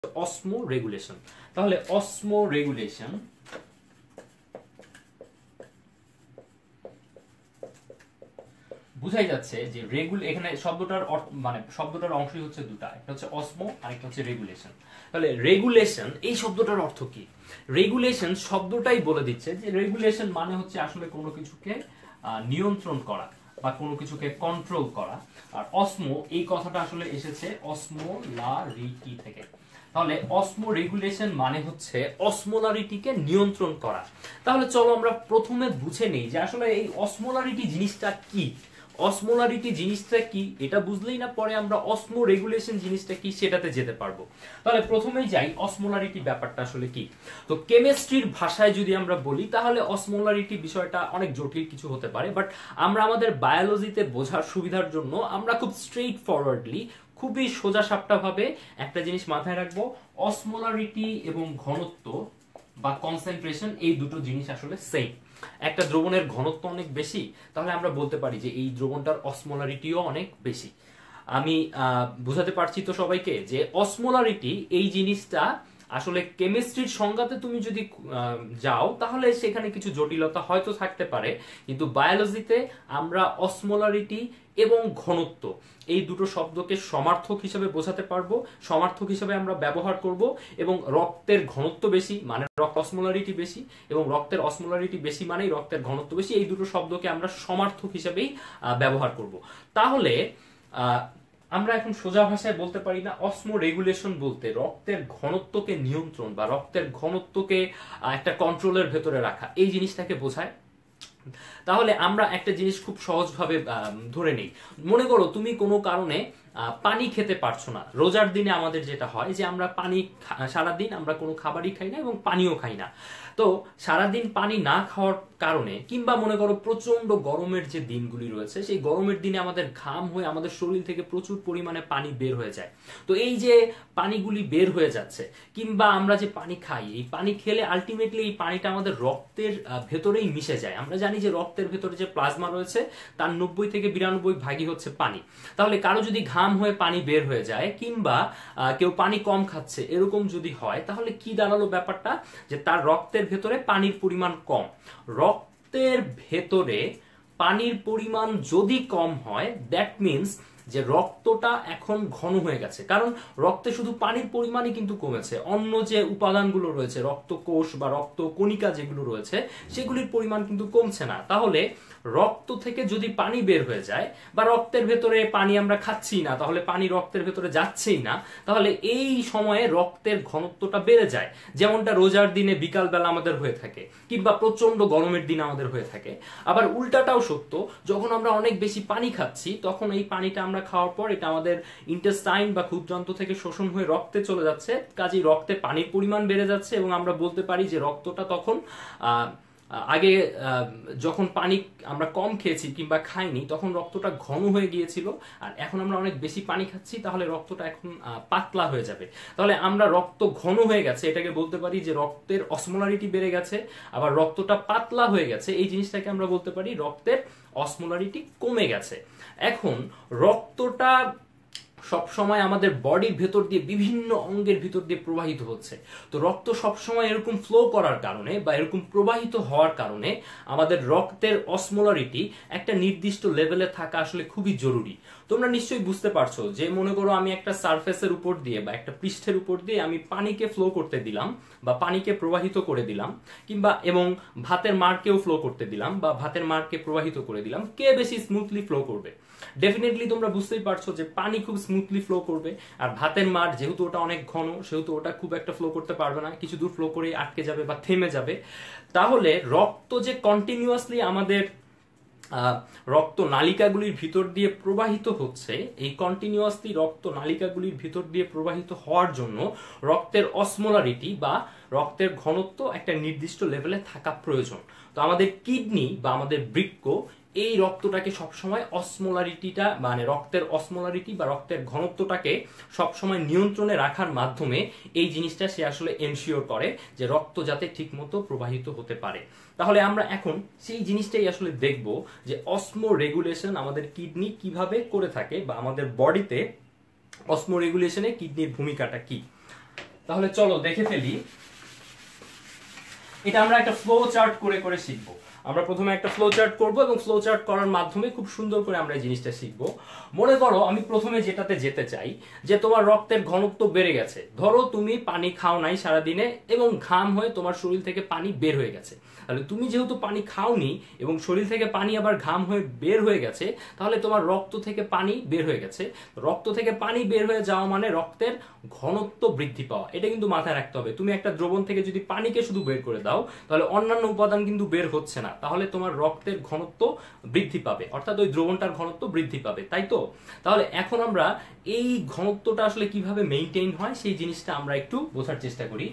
অসমো regulation. তাহলে অসমো regulation বুঝাই যাচ্ছে যে এখানে শব্দটার মানে শব্দটার অংশই হচ্ছে দুটা, একটা হচ্ছে অসমো আর একটা হচ্ছে রেগুলেশন। তাহলে রেগুলেশন এই শব্দটার অর্থ কি? রেগুলেশন শব্দটাই বলে দিচ্ছে যে রেগুলেশন মানে হচ্ছে আসলে কোনো কিছুকে নিয়ন্ত্রণ করা বা কোনো কিছুকে কন্ট্রোল করা। আর অসমো এই কথাটা আসলে এসেছে অসমোলারিটি থেকে। তাহলে অসমো রেগুলেশন মানে হচ্ছে অসমোলারিটিকে নিয়ন্ত্রণ করা। তাহলে চলো আমরা প্রথমে বুঝে নেই যে আসলে এই অসমোলারিটি জিনিসটা কি। অসমোলারিটি জিনিসটা কি এটা বুঝলেই না পরে আমরা অসমো রেগুলেশন জিনিসটা কি সেটাতে যেতে পারবো। তাহলে প্রথমেই যাই অসমোলারিটি ব্যাপারটা আসলে কি। তো কেমিস্ট্রির ভাষায় যদি আমরা বলি তাহলে অসমোলারিটি বিষয়টা অনেক জটিল কিছু হতে পারে, বাট আমরা আমাদের বায়োলজিতে বোঝার সুবিধার জন্য আমরা খুব স্ট্রেইট ফরওয়ার্ডলি খুবই সোজাসাপটা ভাবে একটা জিনিস মাথায় রাখবো, অসমোলারিটি এবং ঘনত্ব বা কনসেন্ট্রেশন এই দুটো জিনিস আসলে সেম। একটা দ্রবণের ঘনত্ব অনেক বেশি, তাহলে আমরা বলতে পারি যে এই দ্রবণটার অসমোলারিটিও অনেক বেশি। আমি বুঝাতে পারছি তো সবাইকে যে অসমোলারিটি এই জিনিসটা আসলে কেমিস্ট্রির সংজ্ঞাতে তুমি যদি যাও তাহলে সেখানে কিছু জটিলতা হয়তো থাকতে পারে, কিন্তু বায়োলজিতে আমরা অসমোলারিটি এবং ঘনত্ব এই দুটো শব্দকে সমার্থক হিসেবে বোঝাতে পারবো, সমার্থক হিসেবে আমরা ব্যবহার করব। এবং রক্তের ঘনত্ব বেশি মানে রক্ত অসমোলারিটি বেশি, এবং রক্তের অসমোলারিটি বেশি মানেই রক্তের ঘনত্ব বেশি, এই দুটো শব্দকে আমরা সমার্থক হিসেবেই ব্যবহার করব। তাহলে আমরা এখন সোজা ভাষায় বলতে পারি না অসমো রেগুলেশন বলতে রক্তের ঘনত্বকে নিয়ন্ত্রণ বা রক্তের ঘনত্বকে একটা কন্ট্রোলের ভেতরে রাখা এই জিনিসটাকে বোঝায়। তাহলে আমরা একটা জিনিস খুব সহজভাবে ধরে নেই। মনে করো তুমি কোনো কারণে পানি খেতে পারছো না। রোজার দিনে আমাদের যেটা হয় যে আমরা পানি সারাদিন আমরা কোনো খাবারই খাই না এবং পানিও খাই না। তো সারাদিন পানি না খাওয়ার কারণে কিংবা মনে করো প্রচন্ড গরমের যে দিনগুলি রয়েছে সেই গরমের দিনে আমাদের ঘাম হয়ে আমাদের শরীর থেকে প্রচুর পরিমাণে পানি বের হয়ে যায়। তো এই যে পানিগুলি বের হয়ে যাচ্ছে কিংবা আমরা যে পানি খাই, এই পানি খেলে আলটিমেটলি এই পানিটা আমাদের রক্তের ভেতরেই মিশে যায়। আমরা জানি যে রক্তের ভেতরে যে প্লাজমা রয়েছে তার 90 থেকে 92 ভাগই হচ্ছে পানি। তাহলে কারো যদি ঘাম হয়ে পানি বের হয়ে যায় কিংবা কেউ পানি কম খাচ্ছে এরকম যদি হয় তাহলে কি দাঁড়ালো ব্যাপারটা, যে তার রক্তের ভেতরে পানির পরিমাণ কম। রক্তের ভেতরে পানির পরিমাণ যদি কম হয় দ্যাট মিনস যে রক্তটা এখন ঘন হয়ে গেছে, কারণ রক্তে শুধু পানির পরিমাণই কিন্তু কমেছে, অন্য যে উপাদানগুলো রয়েছে রক্তকোষ বা রক্ত কণিকা যেগুলো রয়েছে সেগুলির পরিমাণ কিন্তু কমছে না। তাহলে রক্ত থেকে যদি পানি বের হয়ে যায় বা রক্তের ভেতরে পানি আমরা খাচ্ছি না, তাহলে পানি রক্তের ভেতরে যাচ্ছেই না, তাহলে এই সময়ে রক্তের ঘনত্বটা বেড়ে যায়, যেমনটা রোজার দিনে বিকাল বেলা আমাদের হয়ে থাকে কিংবা প্রচন্ড গরমের দিন আমাদের হয়ে থাকে। আবার উল্টাটাও সত্য, যখন আমরা অনেক বেশি পানি খাচ্ছি তখন এই পানিটা আমরা খাওয়ার পর এটা আমাদের ইন্টেস্টাইন বা ক্ষুদ্রান্ত থেকে শোষণ হয়ে রক্তে চলে যাচ্ছে, কাজেই রক্তে পানির পরিমাণ বেড়ে যাচ্ছে এবং আমরা বলতে পারি যে রক্তটা তখন আগে যখন পানি আমরা কম খেয়েছি কিংবা খাইনি তখন রক্তটা ঘন হয়ে গিয়েছিল, আর এখন আমরা অনেক বেশি পানি খাচ্ছি তাহলে রক্তটা এখন পাতলা হয়ে যাবে। তাহলে আমরা রক্ত ঘন হয়ে গেছে এটাকে বলতে পারি যে রক্তের অসমোলারিটি বেড়ে গেছে, আবার রক্তটা পাতলা হয়ে গেছে এই জিনিসটাকে আমরা বলতে পারি রক্তের অসমোলারিটি কমে গেছে। এখন রক্তটা সবসময় আমাদের বডির ভেতর দিয়ে বিভিন্ন অঙ্গের ভিতর দিয়ে প্রবাহিত হচ্ছে। তো রক্ত সবসময় এরকম ফ্লো করার কারণে বা এরকম প্রবাহিত হওয়ার কারণে আমাদের রক্তের অসমোলারিটি একটা নির্দিষ্ট লেভেলে থাকা আসলে খুবই জরুরি। তোমরা নিশ্চয়ই বুঝতে পারছো যে মনে করো আমি একটা সারফেসের উপর দিয়ে বা একটা পৃষ্ঠের উপর দিয়ে আমি পানিকে ফ্লো করতে দিলাম বা পানিকে প্রবাহিত করে দিলাম কিংবা এবং ভাতের মারকেও ফ্লো করতে দিলাম বা ভাতের মারকে প্রবাহিত করে দিলাম, কে বেশি স্মুথলি ফ্লো করবে? ডেফিনেটলি তোমরা বুঝতেই পারছো যে পানি খুব স্মুথলি ফ্লো করবে, আর ভাতের মার যেহেতু ওটা অনেক ঘন সেহেতু ওটা খুব একটা ফ্লো করতে পারবে না, কিছু দূর ফ্লো করে আটকে যাবে বা থেমে যাবে। তাহলে রক্ত যে কন্টিনিউয়াসলি আমাদের রক্ত নালিকাগুলির ভিতর দিয়ে প্রবাহিত হচ্ছে, এই কন্টিনিউয়াসলি রক্ত নালিকাগুলির ভিতর দিয়ে প্রবাহিত হওয়ার জন্য রক্তের অসমোলারিটি বা রক্তের ঘনত্ব একটা নির্দিষ্ট লেভেলে থাকা প্রয়োজন। তো আমাদের কিডনি বা আমাদের বৃক্ক এই রক্তটাকে সবসময় অসমোলারিটিটা মানে রক্তের অসমোলারিটি বা রক্তের ঘনত্বটাকে সবসময় নিয়ন্ত্রণে রাখার মাধ্যমে এই জিনিসটা সে আসলে এনশিওর করে যে রক্ত যাতে ঠিকমতো প্রবাহিত হতে পারে। তাহলে আমরা এখন সেই জিনিসটাই আসলে দেখব যে অসমো রেগুলেশন আমাদের কিডনি কিভাবে করে থাকে বা আমাদের বডিতে অসমো রেগুলেশনে কিডনির ভূমিকাটা কি। তাহলে চলো দেখে ফেলি। এটা আমরা একটা ফ্লো চার্ট করে করে শিখবো। আমরা প্রথমে একটা ফ্লো চার্ট করবো এবং ফ্লো চার্ট করার মাধ্যমে খুব সুন্দর করে আমরা এই জিনিসটা শিখবো। মনে করো আমি প্রথমে যেটাতে যেতে চাই যে তোমার রক্তের ঘনত্ব বেড়ে গেছে। ধরো তুমি পানি খাও নাই সারাদিনে এবং ঘাম হয়ে তোমার শরীর থেকে পানি বের হয়ে গেছে। তাহলে তুমি যেহেতু পানি খাওনি এবং শরীর থেকে পানি আবার ঘাম হয়ে বের হয়ে গেছে, তাহলে তোমার রক্ত থেকে পানি বের হয়ে গেছে। রক্ত থেকে পানি বের হয়ে যাওয়া মানে রক্তের ঘনত্ব বৃদ্ধি পাওয়া। এটা কিন্তু মাথায় রাখতে হবে। তুমি একটা দ্রবণ থেকে যদি পানিকে শুধু বের করে দাও তাহলে অন্যান্য উপাদান কিন্তু বের হচ্ছে না, তাহলে তোমার রক্তের ঘনত্ব বৃদ্ধি পাবে, অর্থাৎ ওই দ্রবণটার ঘনত্ব বৃদ্ধি পাবে, তাই তো? তাহলে এখন আমরা এই ঘনত্বটা আসলে কিভাবে মেইনটেইন হয় সেই জিনিসটা আমরা একটু বোঝার চেষ্টা করি।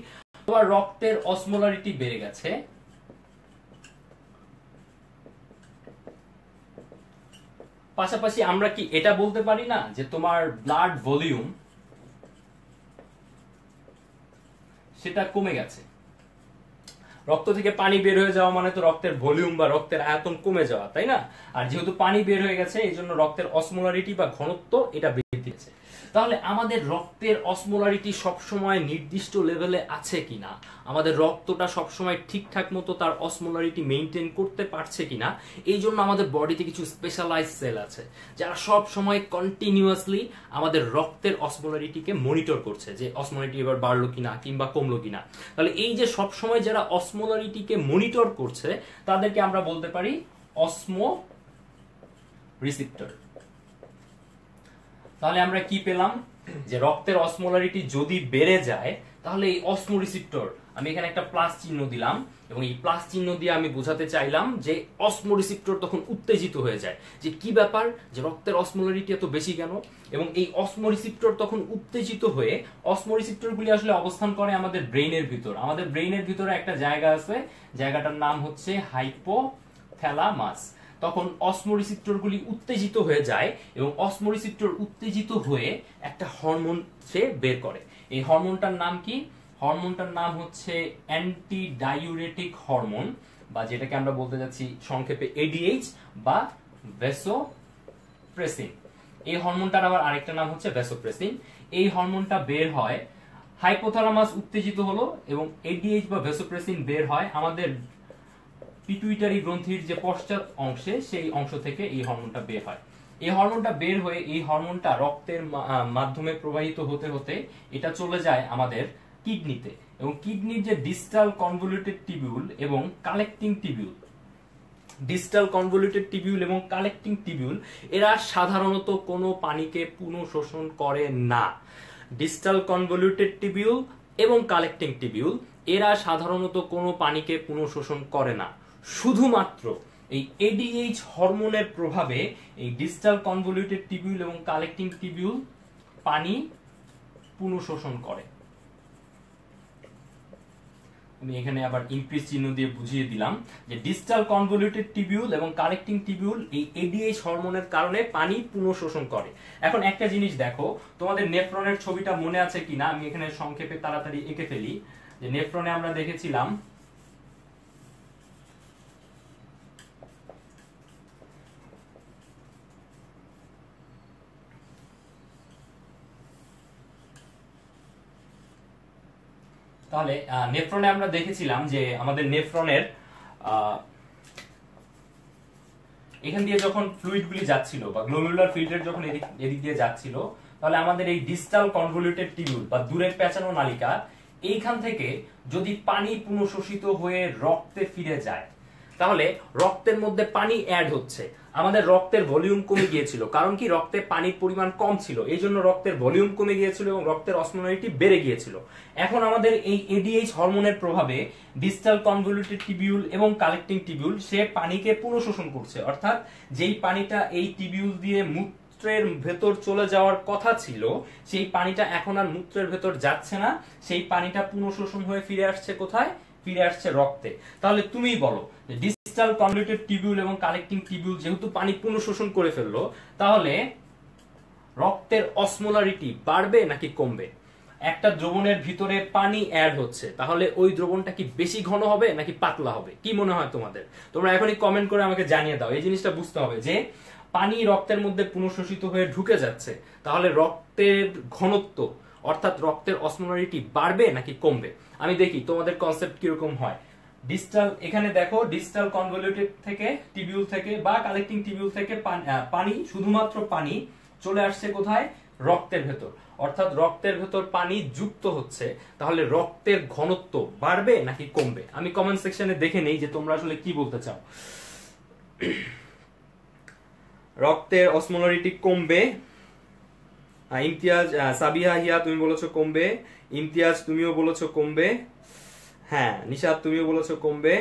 তোমার রক্তের অসমোলারিটি বেড়ে গেছে, পাশাপাশি আমরা কি এটা বলতে পারি না যে তোমার ব্লাড ভলিউম সেটা কমে গেছে? রক্ত থেকে পানি বের হয়ে যাওয়া মানে তো রক্তের ভলিউম বা রক্তের আয়তন কমে যাওয়া, তাই না? আর যেহেতু পানি বের হয়ে গেছে এই জন্য রক্তের অসমোলারিটি বা ঘনত্ব এটা বৃদ্ধি পেয়েছে। তাহলে আমাদের রক্তের অসমোলারিটি সবসময় নির্দিষ্ট লেভেলে আছে কিনা, আমাদের রক্তটা সবসময় ঠিকঠাক মতো তার অসমোলারিটি মেইনটেইন করতে পারছে কিনা, এই জন্য আমাদের বডিতে কিছু স্পেশালাইজ সেল আছে যারা সব সময় কন্টিনিউয়াসলি আমাদের রক্তের অসমোলারিটিকে মনিটর করছে যে অসমোলারিটি এবার বাড়লো কিনা কিংবা কমলো কিনা। তাহলে এই যে সব সময় যারা অসমোলারিটিকে মনিটর করছে তাদেরকে আমরা বলতে পারি অসমো রিসিপ্টর। তাহলে আমরা কি পেলাম যে রক্তের অসমোলারিটি যদি বেড়ে যায় তাহলে এই অসমো রিসিপ্টর, আমি এখানে একটা প্লাস চিহ্ন দিলাম এবং এই প্লাস চিহ্ন দিয়ে আমি বোঝাতে চাইলাম যে অসমো রিসিপ্টর তখন উত্তেজিত হয়ে যায় যে কি ব্যাপার, যে রক্তের অসমোলারিটি এত বেশি কেন। এবং এই অসমো রিসিপ্টর তখন উত্তেজিত হয়ে, অসমো রিসিপ্টর গুলি আসলে অবস্থান করে আমাদের ব্রেইনের ভিতর। আমাদের ব্রেইনের ভিতরে একটা জায়গা আছে, জায়গাটার নাম হচ্ছে হাইপোথ্যালামাস। তখন অসমো রিসিপ্টর গুলি উত্তেজিত হয়ে যায় এবং অসমো রিসিপ্টর উত্তেজিত হয়ে একটা হরমোন সে বের করে। এই হরমোনটার নাম কি? হরমোনটার নাম হচ্ছে অ্যান্টি ডাইউরেটিক হরমোন, বা যেটাকে আমরা বলতে যাচ্ছি সংক্ষেপে এডিএইচ বা ভ্যাসোপ্রেসিন। এই হরমোনটার আবার আরেকটা নাম হচ্ছে ভ্যাসোপ্রেসিন। এই হরমোনটা বের হয়, হাইপোথ্যালামাস উত্তেজিত হলো এবং এডিএইচ বা ভ্যাসোপ্রেসিন বের হয় আমাদের পিটুইটারি গ্রন্থির যে পশ্চাৎ অংশে, সেই অংশ থেকে এই হরমোনটা বের হয়। এই হরমোনটা বের হয়ে এই হরমোনটা রক্তের মাধ্যমে প্রবাহিত হতে হতে এটা চলে যায় আমাদের কিডনিতে, এবং কিডনির যে ডিস্টাল কনভলিউটেড টিবিউল এবং collecting tubule, distal convoluted tubule এবং কালেক্টিং টিবিউল এরা সাধারণত কোনো পানিকে পুনঃশোষণ করে না। ডিস্টাল কনভলিউটেড টিবিউল এবং কালেক্টিং টিবিউল এরা সাধারণত কোনো পানিকে পুনঃশোষণ করে না। শুধুমাত্র এই এডিএইচ হরমোনের প্রভাবে এই ডিস্টাল কনভলিউটেড টিবিউল এবং কালেক্টিং টিবিউল পানি পুনঃশোষণ করে। আমি এখানে আবার ইনক্রিজ চিহ্ন দিয়ে বুঝিয়ে দিলাম যে ডিস্টাল কনভলিউটেড টিবিউল এবং কালেক্টিং টিবিউল এই এডিএইচ হরমোনের কারণে পানি পুনঃশোষণ করে। এখন একটা জিনিস দেখো, তোমাদের নেফ্রনের ছবিটা মনে আছে কিনা, আমি এখানে সংক্ষেপে তাড়াতাড়ি এঁকে ফেলি। যে নেফ্রনে আমরা দেখেছিলাম তাহলে নেফ্রনে আমরা দেখেছিলাম যে আমাদের নেফ্রনের এখান দিয়ে যখন ফ্লুইড গুলি যাচ্ছিল বা গ্লোমেরুলার ফিল্টার যখন এদিক দিয়ে যাচ্ছিল, তাহলে আমাদের এই ডিস্টাল কনভলিউটেড টিবিউল বা দূরের পেঁচানো নালিকা, এইখান থেকে যদি পানি পুনঃশোষিত হয়ে রক্তে ফিরে যায় তাহলে রক্তের মধ্যে পানি অ্যাড হচ্ছে। আমাদের রক্তের ভলিউম কমে গিয়েছিল, কারণ কি রক্তে পানির পরিমাণ কম ছিল, এই জন্য রক্তের ভলিউম কমে গিয়েছিল এবং রক্তের অসমোলারিটি বেড়ে গিয়েছিল। এখন আমাদের এই এডিএইচ হরমোনের প্রভাবে ডিস্টাল কনভলিউটেড টিবিউল এবং কালেক্টিং টিবিউল সে পানিকে পুনঃশোষণ করছে, অর্থাৎ যেই পানিটা এই টিবিউল দিয়ে মূত্রের ভেতর চলে যাওয়ার কথা ছিল সেই পানিটা এখন আর মূত্রের ভেতর যাচ্ছে না, সেই পানিটা পুনঃশোষণ হয়ে ফিরে আসছে কোথায়? ফিরে আসছে রক্তে। তাহলে তুমিই বলো, ডিস্টাল কনভলিউটেড টিবিউল এবং কালেক্টিং টিবিউল যেহেতু পানি পুনঃশোষণ করে ফেললো, তাহলে রক্তের অসমোলারিটি বাড়বে নাকি কমবে? একটা দ্রবণের ভিতরে পানি অ্যাড হচ্ছে, তাহলে ওই দ্রবণটা কি বেশি ঘন হবে নাকি পাতলা হবে? কি মনে হয় তোমাদের? তোমরা এখনই কমেন্ট করে আমাকে জানিয়ে দাও। এই জিনিসটা বুঝতে হবে যে পানি রক্তের মধ্যে পুনঃশোষিত হয়ে ঢুকে যাচ্ছে, তাহলে রক্তের ঘনত্ব অর্থাৎ রক্তের অসমোলারিটি বাড়বে নাকি কমবে। আমি দেখি তোমাদের কনসেপ্ট কিরকম হয়। ডিস্টাল, এখানে দেখো ডিস্টাল কনভলিউটেড থেকে টিবিউল থেকে বা কালেক্টিং টিবিউল থেকে পানি, শুধুমাত্র পানি চলে আসছে কোথায়, রক্তের ভেতর, অর্থাৎ রক্তের ভেতর পানি যুক্ত হচ্ছে। তাহলে রক্তের ঘনত্ব বাড়বে নাকি কমবে? আমি কমেন্ট সেকশনে দেখে নেই যে তোমরা আসলে কি বলতে চাও। রক্তের অসমোলারিটি কমবে। ইমতিয়াজ, সাবিহা হিয়া তুমি বলেছো কমবে। ইমতিয়াজ তুমিও বলেছো কমবে। হ্যাঁ নিশাদ তুমিও বলেছো কমবে।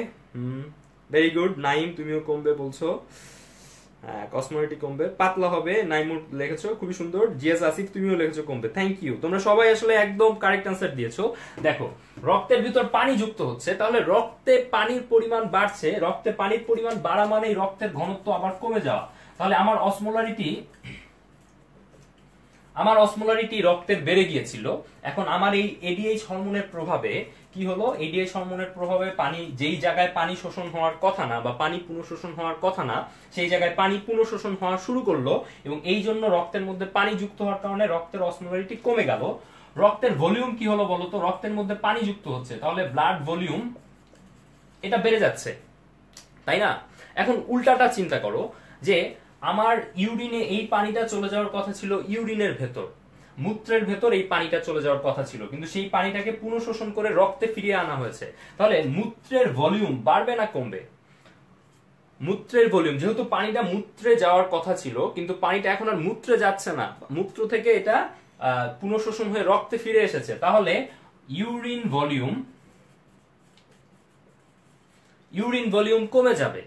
Very good. নাইম তুমিও কমবে বলছো। কসমোলারিটি কমবে, পাতলা হবে। নাইমুর লিখেছো, খুবই সুন্দর। জিএস আসিফ তুমিও লিখেছো কমবে। থ্যাংক ইউ, তোমরা সবাই আসলে একদম কারেক্ট আনসার দিয়েছো। দেখো রক্তের ভিতর পানি যুক্ত হচ্ছে, তাহলে রক্তে পানির পরিমাণ বাড়ছে। রক্তে পানির পরিমাণ বাড়া মানেই রক্তের ঘনত্ব আবার কমে যাওয়া। তাহলে আমার অসমোলারিটি রক্তের বেড়ে গিয়েছিল। এখন আমার এই এডিএইচ হরমোনের প্রভাবে কি হলো, এডিএইচ হরমোনের প্রভাবে পানি, যেই জায়গায় পানি শোষণ হওয়ার কথা না বা পানি পুনঃশোষণ হওয়ার কথা না, সেই জায়গায় পানি পুনঃশোষণ হওয়া শুরু করলো, এবং এই জন্য রক্তের মধ্যে পানি যুক্ত হওয়ার কারণে রক্তের অসমোলারিটি কমে গেল। রক্তের ভলিউম কি হলো বলতো, রক্তের মধ্যে পানি যুক্ত হচ্ছে, তাহলে ব্লাড ভলিউম এটা বেড়ে যাচ্ছে, তাই না? এখন উল্টাটা চিন্তা করো, যে আমার ইউরিনে এই পানিটা চলে যাওয়ার কথা ছিল ইউরিনের ভেতর, মূত্রের ভেতর এই পানিটা চলে যাওয়ার কথা ছিল, কিন্তু সেই পানিটাকে পুনঃশোষণ করে রক্তে ফিরিয়ে আনা হয়েছে। তাহলে মূত্রের ভলিউম বাড়বে না কমবে? মূত্রের ভলিউম, যেহেতু পানিটা মূত্রে যাওয়ার কথা ছিল কিন্তু পানিটা এখন আর মূত্রে যাচ্ছে না, মূত্র থেকে এটা পুনঃশোষণ হয়ে রক্তে ফিরে এসেছে, তাহলে ইউরিন ভলিউম কমে যাবে।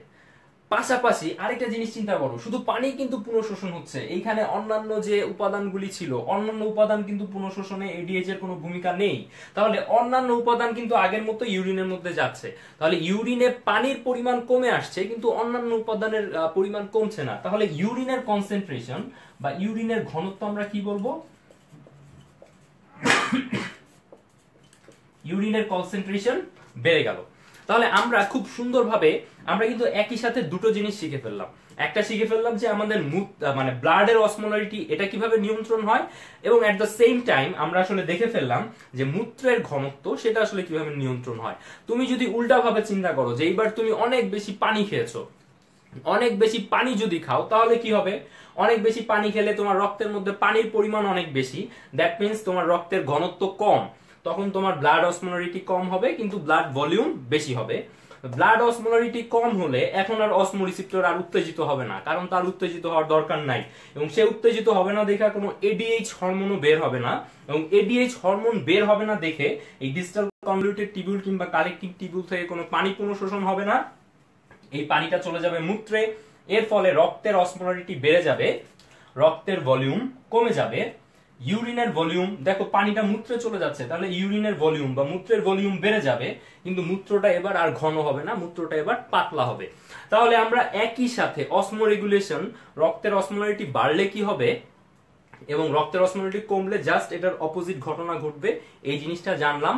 পাশাপাশি আরেকটা জিনিস চিন্তা করো, শুধু পানি কিন্তু পুনঃশোষণ হচ্ছে, এইখানে অন্যান্য যে উপাদানগুলি ছিল, অন্যান্য উপাদান কিন্তু পুনঃশোষণে এডিএইচ এর কোনো ভূমিকা নেই। তাহলে অন্যান্য উপাদান কিন্তু আগের মতো ইউরিনের মধ্যে যাচ্ছে, তাহলে ইউরিনে পানির পরিমাণ কমে আসছে কিন্তু অন্যান্য উপাদানের পরিমাণ কমছে না। তাহলে ইউরিনের কনসেন্ট্রেশন বা ইউরিনের ঘনত্ব আমরা কি বলবো, ইউরিনের কনসেন্ট্রেশন বেড়ে গেল। তাহলে আমরা খুব সুন্দরভাবে আমরা কিন্তু একই সাথে দুটো জিনিস শিখে ফেললাম। একটা শিখে ফেললাম যে আমাদের মানে ব্লাডের অসমোলারিটি এটা কিভাবে নিয়ন্ত্রণ হয়, এবং এট দ্য সেম টাইম আমরা আসলে দেখে ফেললাম যে মূত্রের ঘনত্ব সেটা আসলে কিভাবে নিয়ন্ত্রণ হয়। তুমি যদি উল্টা ভাবে চিন্তা করো যে এইবার তুমি অনেক বেশি পানি খেয়েছো, অনেক বেশি পানি যদি খাও তাহলে কি হবে, অনেক বেশি পানি খেলে তোমার রক্তের মধ্যে পানির পরিমাণ অনেক বেশি, দ্যাট মিন্স তোমার রক্তের ঘনত্ব কম, তখন তোমার ব্লাড অসমোলারিটি কম হবে কিন্তু ব্লাড ভলিউম বেশি হবে। ব্লাড অসমোলারিটি কম হলে এখন আর অসমো রিসেপ্টর আর উত্তেজিত হবে না, কারণ তার উত্তেজিত হওয়ার দরকার নাই, এবং সে উত্তেজিত হবে না দেখে কোনো এডিএইচ হরমোনও বের হবে না, এবং এডিএইচ হরমোন বের হবে না দেখে এই ডিস্টাল কনভলিউটেড টিবিউল কিংবা কালেক্টিং টিবিউল থেকে কোনো পানি পুনঃশোষণ হবে না, এই পানিটা চলে যাবে মূত্রে। এর ফলে রক্তের অসমোলারিটি বেড়ে যাবে, রক্তের ভলিউম কমে যাবে। ইউরিনের ভলিউম, দেখো পানিটা মূত্রে চলে যাচ্ছে, তাহলে ইউরিনের ভলিউম বা মূত্রের ভলিউম বেড়ে যাবে, কিন্তু মূত্রটা এবার আর ঘন হবে না, মূত্রটা এবার পাতলা হবে। তাহলে আমরা একই সাথে অসমো রেগুলেশন, রক্তের অসমোলারিটি বাড়লে কি হবে এবং রক্তের অসমোলারিটি কমলে জাস্ট এটার অপোজিট ঘটনা ঘটবে, এই জিনিসটা জানলাম।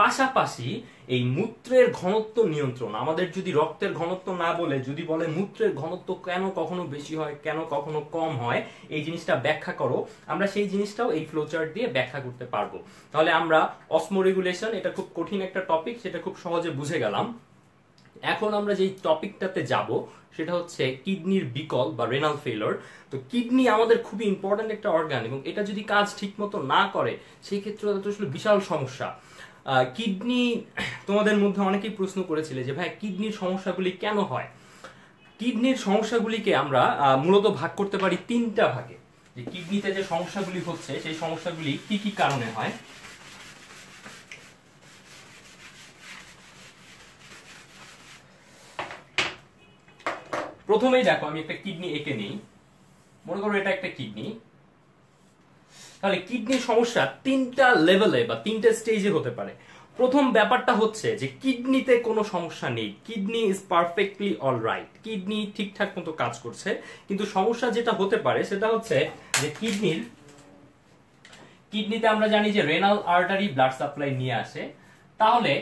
পাশাপাশি এই মূত্রের ঘনত্ব নিয়ন্ত্রণ, আমাদের যদি রক্তের ঘনত্ব না বলে যদি বলে মূত্রের ঘনত্ব কেন কখনো বেশি হয় কেন কখনো কম হয়, এই জিনিসটা ব্যাখ্যা করো, আমরা সেই জিনিসটাও এই ফ্লোচার্ট দিয়ে ব্যাখ্যা করতে পারবো। তাহলে আমরা অসমো রেগুলেশন, এটা খুব কঠিন একটা টপিক, সেটা খুব সহজে বুঝে গেলাম। এখন আমরা যেই টপিকটাতে যাব সেটা হচ্ছে কিডনির বিকল বা রেনাল ফেলিওর। তো কিডনি আমাদের খুবই ইম্পর্টেন্ট একটা অর্গান, এবং এটা যদি কাজ ঠিক মতো না করে সেই ক্ষেত্রে আসলে বিশাল সমস্যা। কিডনি, তোমাদের মধ্যে অনেকেই প্রশ্ন করেছিলে যে ভাই কিডনির সমস্যাগুলি কেন হয়। কিডনির সমস্যাগুলিকে আমরা মূলত ভাগ করতে পারি তিনটা ভাগে, যে কিডনিতে যে সমস্যাগুলি হচ্ছে সেই সমস্যাগুলি কি কি কারণে হয়। প্রথমেই দেখো আমি একটা কিডনি এঁকে নিই, মনে করো এটা একটা কিডনি। তাহলে কিডনির সমস্যা তিনটা লেভেলে বা তিনটা স্টেজে হতে পারে। প্রথম ব্যাপারটা হচ্ছে যে কিডনিতে কোনো সমস্যা নেই, kidney is perfectly alright, kidney ঠিকঠাক মতো কাজ করছে, কিন্তু সমস্যা যেটা হতে পারে সেটা হচ্ছে যে কিডনিতে আমরা জানি যে রেনাল আর্টারি ব্লাড সাপ্লাই নিয়ে আসে, তাহলে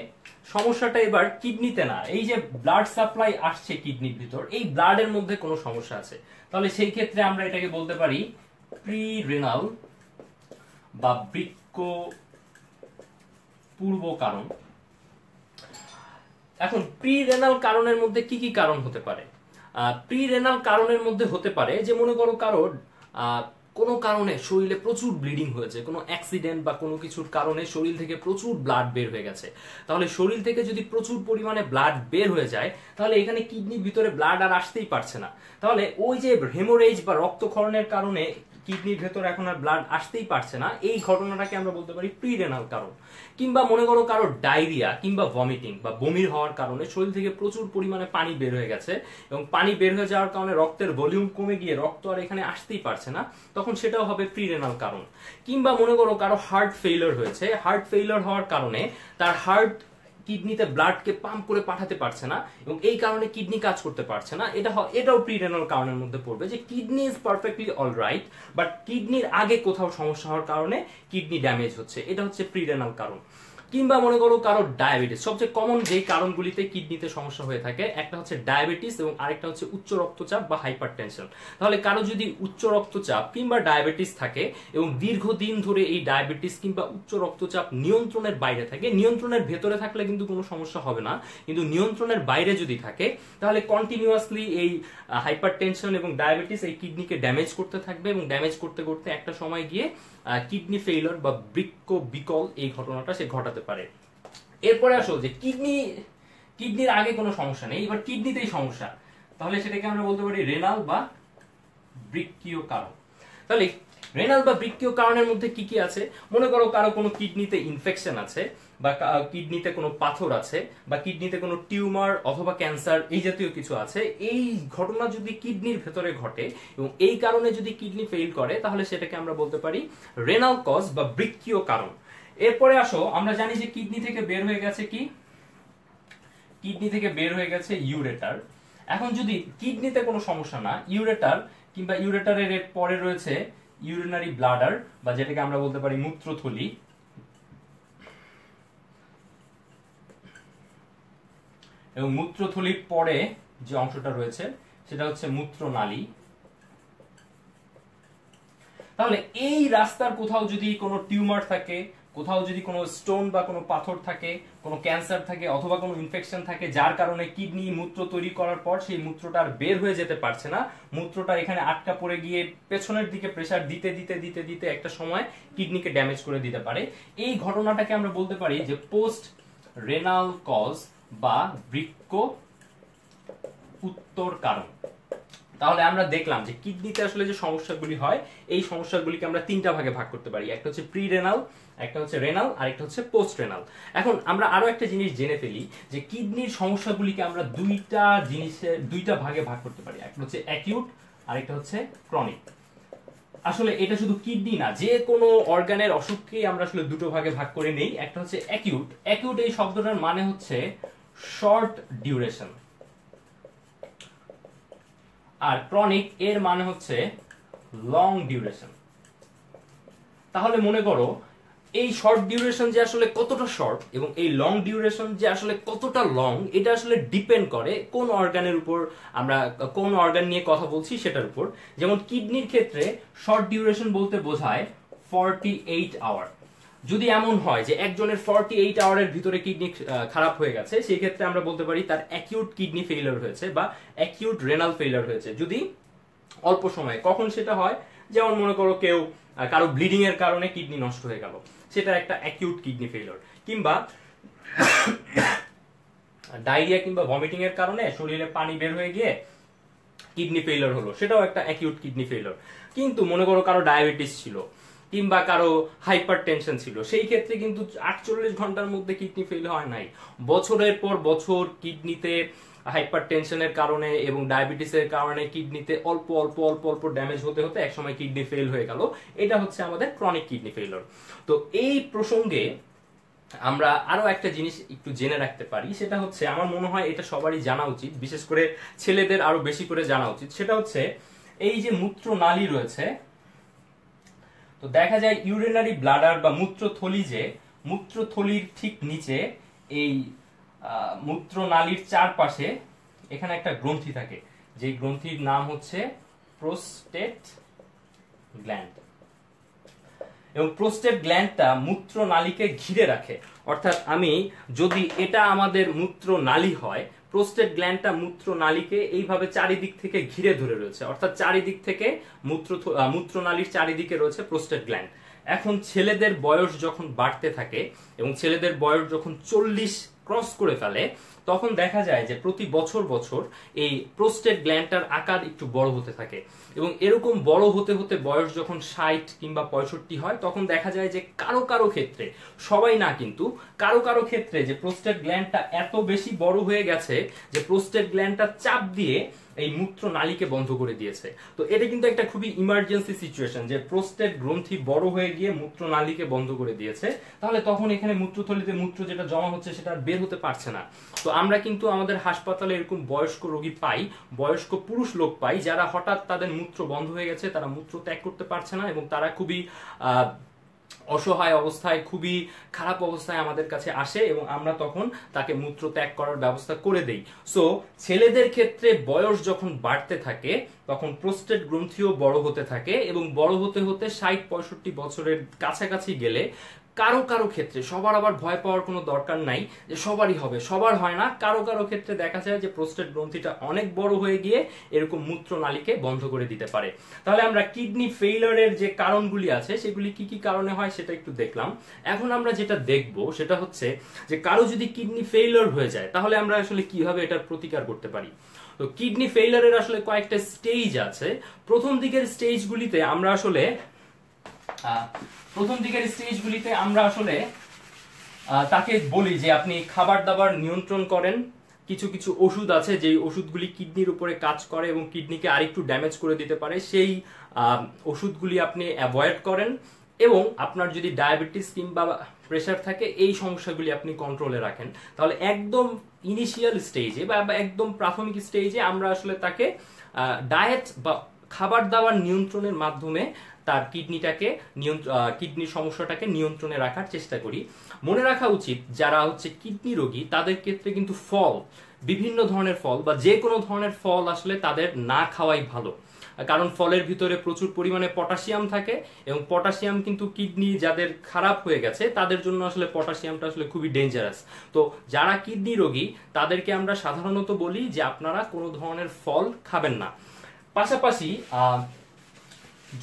সমস্যাটা এবার কিডনিতে না, এই যে ব্লাড সাপ্লাই আসছে কিডনির ভিতর, এই ব্লাডের মধ্যে কোনো সমস্যা আছে। তাহলে সেই ক্ষেত্রে আমরা এটাকে বলতে পারি প্রি রেনাল বা পূর্ব কারণ। এখন প্রি রেনাল কারণের মধ্যে কি কি কারণ হতে পারে? প্রি রেনাল কারণের মধ্যে হতে পারে যে মনে করো কারোর কোনো কারণে শরীরে প্রচুর ব্লিডিং হয়েছে, কোনো অ্যাক্সিডেন্ট বা কোনো কিছুর কারণে শরীর থেকে প্রচুর ব্লাড বের হয়ে গেছে। তাহলে শরীর থেকে যদি প্রচুর পরিমাণে ব্লাড বের হয়ে যায় তাহলে এখানে কিডনির ভিতরে ব্লাড আর আসতেই পারছে না। তাহলে ওই যে হেমোরেজ বা রক্তক্ষরণের কারণে কিডনির ভেতর এখন আর ব্লাড আসতেই পারছে না, এই ঘটনাটাকে আমরা বলতে পারি প্রিরেনাল কারণ। কিংবা মনে করো কারো ডায়রিয়া কিংবা ভমিটিং বা বমির হওয়ার কারণে শরীর থেকে প্রচুর পরিমাণে পানি বের হয়ে গেছে এবং পানি বের হয়ে যাওয়ার কারণে রক্তের ভলিউম কমে গিয়ে রক্ত আর এখানে আসতেই পারছে না, তখন সেটাও হবে প্রিরেনাল কারণ। কিংবা মনে করো কারো হার্ট ফেইলিওর হয়েছে, হার্ট ফেইলিওর হওয়ার কারণে তার হার্ট কিডনিতে ব্লাডকে পাম্প করে পাঠাতে পারছে না এবং এই কারণে কিডনি কাজ করতে পারছে না, এটাও প্রিরেনাল কারণের মধ্যে পড়বে। যে kidney is perfectly alright but কিডনির আগে কোথাও সমস্যা হওয়ার কারণে কিডনি ড্যামেজ হচ্ছে, এটা হচ্ছে প্রিরেনাল কারণ। কিংবা মনে করো কারো ডায়াবেটিস, সবচেয়ে কমন যে কারণগুলিতে কিডনিতে সমস্যা হয়ে থাকে একটা হচ্ছে ডায়াবেটিস এবং আরেকটা হচ্ছে উচ্চ রক্তচাপ বা হাইপারটেনশন। তাহলে কারো যদি উচ্চ রক্তচাপ কিংবা ডায়াবেটিস থাকে এবং দীর্ঘদিন ধরে এই ডায়াবেটিস কিংবা উচ্চ রক্তচাপ নিয়ন্ত্রণের বাইরে থাকে, নিয়ন্ত্রণের ভেতরে থাকলে কিন্তু কোনো সমস্যা হবে না, কিন্তু নিয়ন্ত্রণের বাইরে যদি থাকে তাহলে কন্টিনিউয়াসলি এই হাইপারটেনশন এবং ডায়াবেটিস এই কিডনিকে ড্যামেজ করতে থাকবে এবং ড্যামেজ করতে করতে একটা সময় গিয়ে কিডনি ফেইলিওর বা বৃক্ক বিকল এই ঘটনাটা সে ঘটাতে পারে। এরপরে আসো যে কিডনির আগে কোনো সমস্যা নেই, এবার কিডনিতেই সমস্যা, তাহলে সেটাকে আমরা বলতে পারি রেনাল বা বৃক্কীয় কারণ। তাহলে রেনাল বা বৃক্কীয় কারণের মধ্যে কি কি আছে? মনে করো কারো কোনো কিডনিতে ইনফেকশন আছে বা কিডনিতে কোনো পাথর আছে বা কিডনিতে কোনো টিউমার অথবা ক্যান্সার এই জাতীয় কিছু আছে, এই ঘটনা যদি কিডনির ভেতরে ঘটে এবং এই কারণে যদি কিডনি ফেইল করে তাহলে সেটাকে আমরা বলতে পারি রেনাল কজ বা বৃক্কীয় কারণ। এরপরে আসো আমরা জানি যে কিডনি থেকে বের হয়ে গেছে কি, কিডনি থেকে বের হয়ে গেছে ইউরেটার। এখন যদি কিডনিতে কোনো সমস্যা না, ইউরেটার কিংবা ইউরেটারের পরে রয়েছে ইউরিনারি ব্লাডার বা যেটাকে আমরা বলতে পারি মূত্রথলি, এবং মূত্রথলির পরে যে অংশটা রয়েছে সেটা হচ্ছে মূত্রনালী। তাহলে এই রাস্তার কোথাও যদি কোনো টিউমার থাকে, কোথাও যদি কোনো স্টোন বা কোনো পাথর থাকে, কোনো ক্যান্সার থাকে অথবা কোনো ইনফেকশন থাকে যার কারণে কিডনি মূত্র তৈরি করার পর সেই মূত্রটা আর বের হয়ে যেতে পারছে না, মূত্রটা এখানে আটকা পড়ে গিয়ে পেছনের দিকে প্রেসার দিতে দিতে দিতে দিতে একটা সময় কিডনিকে ড্যামেজ করে দিতে পারে, এই ঘটনাটাকে আমরা বলতে পারি যে পোস্ট রেনাল কজ বা বৃক্ক উত্তর কারণ। তাহলে আমরা দেখলাম যে কিডনিতে আসলে যে সমস্যাগুলি হয় এই সমস্যাগুলিকে আমরা তিনটা ভাগে ভাগ করতে পারি, একটা হচ্ছে প্রি রেনাল, একটা হচ্ছে রেনাল আর একটা হচ্ছে পোস্ট রেনাল। এখন আমরা আরো একটা জিনিস জেনে ফেলি যে কিডনির সমস্যাগুলিকে আমরা দুইটা ভাগে ভাগ করতে পারি, একটা হচ্ছে অ্যাকিউট আর একটা হচ্ছে ক্রনিক। আসলে এটা শুধু কিডনি না, যে কোনো অর্গানের অসুখকে আমরা আসলে দুটো ভাগে ভাগ করে নেই, একটা হচ্ছে অ্যাকিউট। অ্যাকিউট এই শব্দটার মানে হচ্ছে শর্ট ডিউরেশন, আর ক্রনিক এর মানে হচ্ছে লং ডিউরেশন। তাহলে মনে করো এই শর্ট ডিউরেশন যে আসলে কতটা শর্ট এবং এই লং ডিউরেশন যে আসলে কতটা লং, এটা আসলে ডিপেন্ড করে কোন অর্গানের উপর, আমরা কোন অর্গান নিয়ে কথা বলছি সেটার উপর। যেমন কিডনির ক্ষেত্রে শর্ট ডিউরেশন বলতে বোঝায় 48 আওয়ার। যদি এমন হয় যে একজনের 48 আওয়ারের ভিতরে কিডনি খারাপ হয়ে গেছে, সেই ক্ষেত্রে আমরা বলতে পারি তার অ্যাকিউট কিডনি ফেইলিওর হয়েছে বা অ্যাকিউট রেনাল ফেইলিওর হয়েছে। যদি অল্প সময়ে, কখন সেটা হয়, যেমন মনে করো কারো ব্লিডিং এর কারণে কিডনি নষ্ট হয়ে গেল, সেটা একটা অ্যাকিউট কিডনি ফেইলিওর। কিংবা ডায়রিয়া কিংবা ভমিটিং এর কারণে শরীরে পানি বের হয়ে গিয়ে কিডনি ফেইলিওর হলো, সেটাও একটা অ্যাকিউট কিডনি ফেইলিওর। কিন্তু মনে করো কারো ডায়াবেটিস ছিল কিংবা কারো হাইপার টেনশন ছিল, সেই ক্ষেত্রে কিন্তু 48 ঘন্টার মধ্যে কিডনি ফেল হয় নাই, বছরের পর বছর কিডনিতে হাইপার টেনশনের কারণে এবং ডায়াবেটিসের কারণে কিডনিতে অল্প অল্প অল্প অল্প ড্যামেজ হতে হতে একসময় কিডনি ফেল হয়ে গেল, এটা হচ্ছে আমাদের ক্রনিক কিডনি ফেইলিওর। তো এই প্রসঙ্গে আমরা আরো একটা জিনিস একটু জেনে রাখতে পারি, সেটা হচ্ছে আমার মনে হয় এটা সবারই জানা উচিত, বিশেষ করে ছেলেদের আরো বেশি করে জানা উচিত। সেটা হচ্ছে এই যে মূত্রনালী রয়েছে, তো দেখা যায় ইউরিনারি ব্লাডার বা মূত্রথলি, যে মূত্রথলির ঠিক নিচে এই মূত্রনালীর চারপাশে এখানে একটা গ্রন্থি থাকে, যে গ্রন্থির নাম হচ্ছে প্রোস্টেট গ্ল্যান্ড। এবং প্রোস্টেট গ্ল্যান্ডটা মূত্রনালীকে ঘিরে রাখে। অর্থাৎ আমি যদি এটা আমাদের মূত্রনালী হয়, প্রোস্টেট গ্ল্যান্ডটা মূত্রনালীকে এইভাবে চারিদিক থেকে ঘিরে ধরে রয়েছে, অর্থাৎ চারিদিক থেকে মূত্রনালীর চারিদিকে রয়েছে প্রোস্টেট গ্ল্যান্ড। এখন ছেলেদের বয়স যখন বাড়তে থাকে এবং ছেলেদের বয়স যখন 40 ক্রস করে ফেলে, তখন দেখা যায় যে প্রতি বছর বছর এই প্রোস্টেট গ্ল্যান্ডটার আকার একটু বড় হতে থাকে এবং এরকম বড় হতে হতে বয়স যখন 60 কিংবা 65 হয়, তখন দেখা যায় যে কারো কারো ক্ষেত্রে, সবাই না কিন্তু কারো কারো ক্ষেত্রে, যে প্রোস্টেট গ্ল্যান্ডটা এত বেশি বড় হয়ে গেছে যে প্রোস্টেট গ্ল্যান্ডটা চাপ দিয়ে এই মূত্রনালীকে বন্ধ করে দিয়েছে। তো এটা কিন্তু একটা খুবই ইমার্জেন্সি সিচুয়েশন, যে প্রোস্টেট গ্রন্থি বড় হয়ে গিয়ে মূত্রনালীকে বন্ধ করে দিয়েছে। তাহলে তখন এখানে মূত্রথলিতে মূত্র যেটা জমা হচ্ছে সেটা আর বের হতে পারছে না। তো আমরা কিন্তু আমাদের হাসপাতালে এরকম বয়স্ক রোগী পাই, বয়স্ক পুরুষ লোক পাই, যারা হঠাৎ তাদের মূত্র বন্ধ হয়ে গেছে, তারা মূত্র ত্যাগ করতে পারছে না এবং তারা খুবই অসহায় অবস্থায়, খুবই খারাপ অবস্থায় আমাদের কাছে আসে এবং আমরা তখন তাকে মূত্র ত্যাগ করার ব্যবস্থা করে দেই। সো ছেলেদের ক্ষেত্রে বয়স যখন বাড়তে থাকে তখন প্রোস্টেট গ্রন্থিও বড় হতে থাকে এবং বড় হতে হতে 60-65 বছরের কাছাকাছি গেলে কারো কারো ক্ষেত্রে, সবার আবার ভয় পাওয়ার কোনো দরকার নাই যে সবারই হবে, সবার হয় না, কারো কারো ক্ষেত্রে দেখা যায় যে প্রোস্টেট গ্রন্থিটা অনেক বড় হয়ে গিয়ে এরকম মূত্রনালীকে বন্ধ করে দিতে পারে। তাহলে আমরা কিডনি ফেইলিয়ারের যে কারণগুলি আছে সেগুলি কি কি কারণে হয় সেটা একটু দেখলাম। এখন আমরা যেটা দেখব সেটা হচ্ছে যে কারো যদি কিডনি ফেইলিয়ার হয়ে যায় তাহলে আমরা আসলে কিভাবে এটার প্রতিকার করতে পারি। তো কিডনি ফেইলিয়ারের আসলে কয়েকটা স্টেজ আছে। প্রথম দিকের স্টেজগুলিতে আমরা আসলে তাকে বলি যে আপনি খাবার দাবার নিয়ন্ত্রণ করেন। কিছু কিছু ওষুধ আছে যে ওষুধগুলি কিডনির উপরে কাজ করে এবং কিডনিকে আরেকটু ড্যামেজ করে দিতে পারে, সেই ওষুধগুলি আপনি অ্যাভয়েড করেন। এবং আপনার যদি ডায়াবেটিস কিংবা প্রেশার থাকে, এই সমস্যাগুলি আপনি কন্ট্রোলে রাখেন। তাহলে একদম ইনিশিয়াল স্টেজে বা একদম প্রাথমিক স্টেজে আমরা আসলে তাকে ডায়েট বা খাবার দাবার নিয়ন্ত্রণের মাধ্যমে তার কিডনির সমস্যাটাকে নিয়ন্ত্রণে রাখার চেষ্টা করি। মনে রাখা উচিত যারা হচ্ছে কিডনি রোগী তাদের ক্ষেত্রে কিন্তু ফল, বিভিন্ন ধরনের ফল বা যে কোনো ধরনের ফল আসলে তাদের না খাওয়াই ভালো, কারণ ফলের ভিতরে প্রচুর পরিমাণে পটাশিয়াম থাকে এবং পটাশিয়াম কিন্তু কিডনি যাদের খারাপ হয়ে গেছে তাদের জন্য আসলে পটাশিয়ামটা আসলে খুবই ডেঞ্জারাস। তো যারা কিডনি রোগী তাদেরকে আমরা সাধারণত বলি যে আপনারা কোনো ধরনের ফল খাবেন না। পাশাপাশি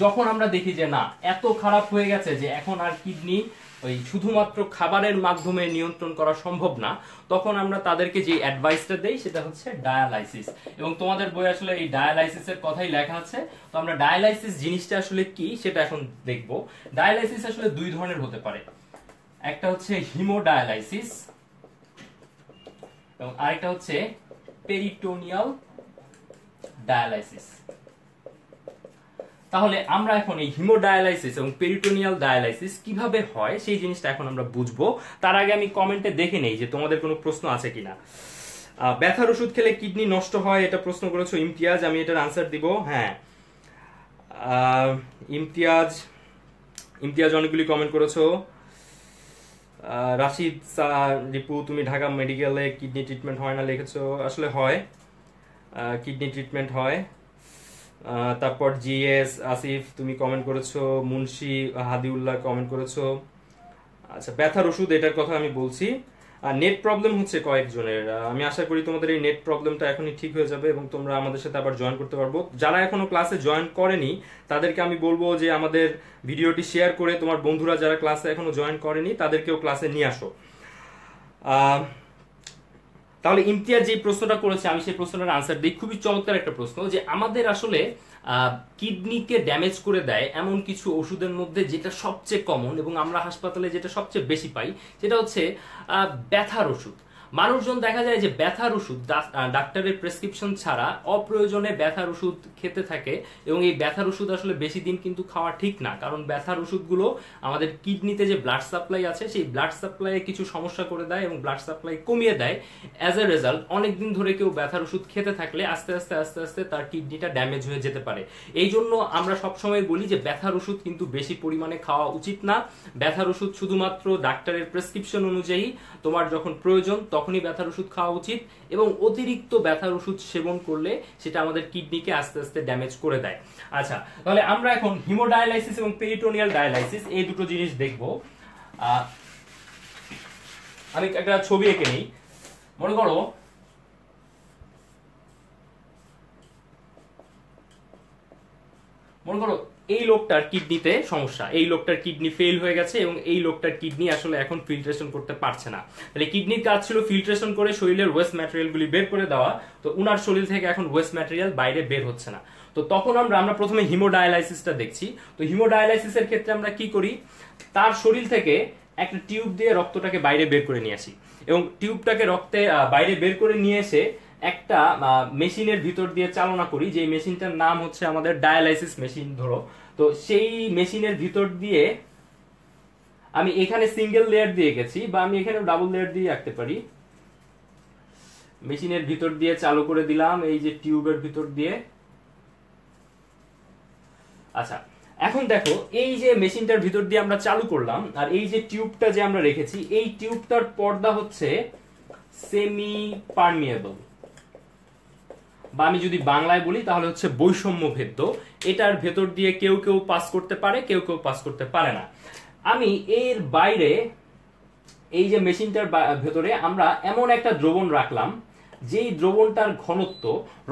যখন আমরা দেখি যে না, এত খারাপ হয়ে গেছে যে এখন আর কিডনি ওই শুধুমাত্র খাবারের মাধ্যমে নিয়ন্ত্রণ করা সম্ভব না, তখন আমরা তাদেরকে যে অ্যাডভাইসটা দেই সেটা হচ্ছে ডায়ালাইসিস। এবং তোমাদের বই আসলে এই ডায়ালাইসিসের কথাই লেখা আছে। তো আমরা ডায়ালাইসিস জিনিসটা আসলে কি সেটা এখন দেখব। ডায়ালাইসিস আসলে দুই ধরনের হতে পারে, একটা হচ্ছে হিমোডায়ালাইসিস এবং আরেকটা হচ্ছে পেরিটোনিয়াল ডায়ালাইসিস। তাহলে আমরা এখন এই হিমোডায়ালাইসিস এবং পেরিটোনিয়াল ডায়ালাইসিস কিভাবে হয় সেই জিনিসটা এখন আমরা বুঝবো। তার আগে আমি কমেন্টে দেখে নেই যে তোমাদের কোনো প্রশ্ন আছে কিনা। ব্যথার ওষুধ খেলে কিডনি নষ্ট হয়, এটা প্রশ্ন করেছো ইমতিয়াজ, আমি এটার আনসার দিব। হ্যাঁ, ইমতিয়াজ অনেকগুলি কমেন্ট করেছো। রাশিদ রিপু, তুমি ঢাকা মেডিকেলে কিডনি ট্রিটমেন্ট হয় না লিখেছো। আসলে হয়, কিডনি ট্রিটমেন্ট হয়। তারপর জিএস আসিফ তুমি কমেন্ট করেছো, মুন্সি হাদিউল্লাহ কমেন্ট করেছো। আচ্ছা, ব্যথার ওষুধ এটার কথা আমি বলছি। নেট প্রবলেম হচ্ছে কয়েকজনের, আমি আশা করি তোমাদের এই নেট প্রবলেমটা এখনই ঠিক হয়ে যাবে এবং তোমরা আমাদের সাথে আবার জয়েন করতে পারবো। যারা এখনো ক্লাসে জয়েন করেনি তাদেরকে আমি বলবো যে আমাদের ভিডিওটি শেয়ার করে তোমার বন্ধুরা যারা ক্লাসে এখনো জয়েন করেনি তাদেরকেও ক্লাসে নিয়ে আসো। তাহলে ইমতিয়াজ যে প্রশ্নটা করেছে আমি সেই প্রশ্নটার আনসার দিই। খুবই চমৎকার একটা প্রশ্ন, যে আমাদের আসলে কিডনিকে ড্যামেজ করে দেয় এমন কিছু ওষুধের মধ্যে যেটা সবচেয়ে কমন এবং আমরা হাসপাতালে যেটা সবচেয়ে বেশি পাই সেটা হচ্ছে ব্যথার ওষুধ। মানুষজন দেখা যায় যে ব্যথার ওষুধ ডাক্তারের প্রেসক্রিপশন ছাড়া অপ্রয়োজনে ব্যথার ওষুধ খেতে থাকে এবং এই ব্যথার ওষুধ আসলে বেশি দিন কিন্তু খাওয়া ঠিক না, কারণ ব্যথার ওষুধগুলো আমাদের কিডনিতে যে ব্লাড সাপ্লাই আছে সেই ব্লাড সাপ্লাইয়ে কিছু সমস্যা করে দেয় এবং ব্লাড সাপ্লাই কমিয়ে দেয়। অ্যাজ এ রেজাল্ট অনেকদিন ধরে কেউ ব্যথার ওষুধ খেতে থাকলে আস্তে আস্তে আস্তে আস্তে তার কিডনিটা ড্যামেজ হয়ে যেতে পারে। এই জন্য আমরা সবসময় বলি যে ব্যথার ওষুধ কিন্তু বেশি পরিমাণে খাওয়া উচিত না। ব্যথার ওষুধ শুধুমাত্র ডাক্তারের প্রেসক্রিপশন অনুযায়ী তোমার যখন প্রয়োজন তখনই ব্যথার ওষুধ খাওয়া উচিত, এবং অতিরিক্ত ব্যথার ওষুধ সেবন করলে সেটা আমাদের কিডনিকে আস্তে আস্তে ড্যামেজ করে দেয়। আচ্ছা, তাহলে আমরা এখন হিমোডায়ালাইসিস এবং পেরিটোনিয়াল ডায়ালাইসিস এই দুটো জিনিস দেখব। আমি একটা ছবি এঁকে নিই। মনে করো এই লোকটার কিডনিতে সমস্যা, এই লোকটার কিডনি ফেল হয়ে গেছে এবং এই লোকটার কিডনি আসলে এখন ফিল্ট্রেশন করতে পারছে না। তাহলে কিডনির কাজ ছিল ফিল্ট্রেশন করে শরীরের ওয়েস্ট ম্যাটেরিয়াল গুলি বের করে দেওয়া, তো উনার শরীর থেকে এখন ওয়েস্ট ম্যাটেরিয়াল বাইরে বের হচ্ছে না। তো তখন আমরা প্রথমে হিমোডায়ালাইসিসটা দেখছি। তো হিমোডায়ালাইসিসের ক্ষেত্রে আমরা কি করি, তার শরীর থেকে একটা টিউব দিয়ে রক্তটাকে বাইরে বের করে নিয়ে আসি, এবং টিউবটাকে রক্তে বাইরে বের করে নিয়ে এসে একটা মেশিনের ভিতর দিয়ে চালনা করি, যে মেশিনটার নাম হচ্ছে আমাদের ডায়ালাইসিস মেশিন ধরো। তো সেই মেশিনের ভিতর দিয়ে আমি এখানে সিঙ্গেল লেয়ার দিয়ে গেছি, বা আমি এখানে ডাবল লেয়ার দিয়ে রাখতে পারি। মেশিনের ভিতর দিয়ে চালু করে দিলাম এই যে টিউবের ভিতর দিয়ে। আচ্ছা, এখন দেখো এই যে মেশিনটার ভিতর দিয়ে আমরা চালু করলাম, আর এই যে টিউবটা যে আমরা রেখেছি, এই টিউবটার পর্দা হচ্ছে সেমি পারমিয়েবল, বা আমি যদি বাংলায় বলি তাহলে হচ্ছে বৈষম্য ভেদ্য। এটার ভেতর দিয়ে কেউ কেউ পাস করতে পারে, কেউ কেউ পাস করতে পারে না। আমি এর বাইরে এই যে মেশিনটার ভেতরে আমরা এমন একটা দ্রবণ রাখলাম, যেই দ্রবণটার ঘনত্ব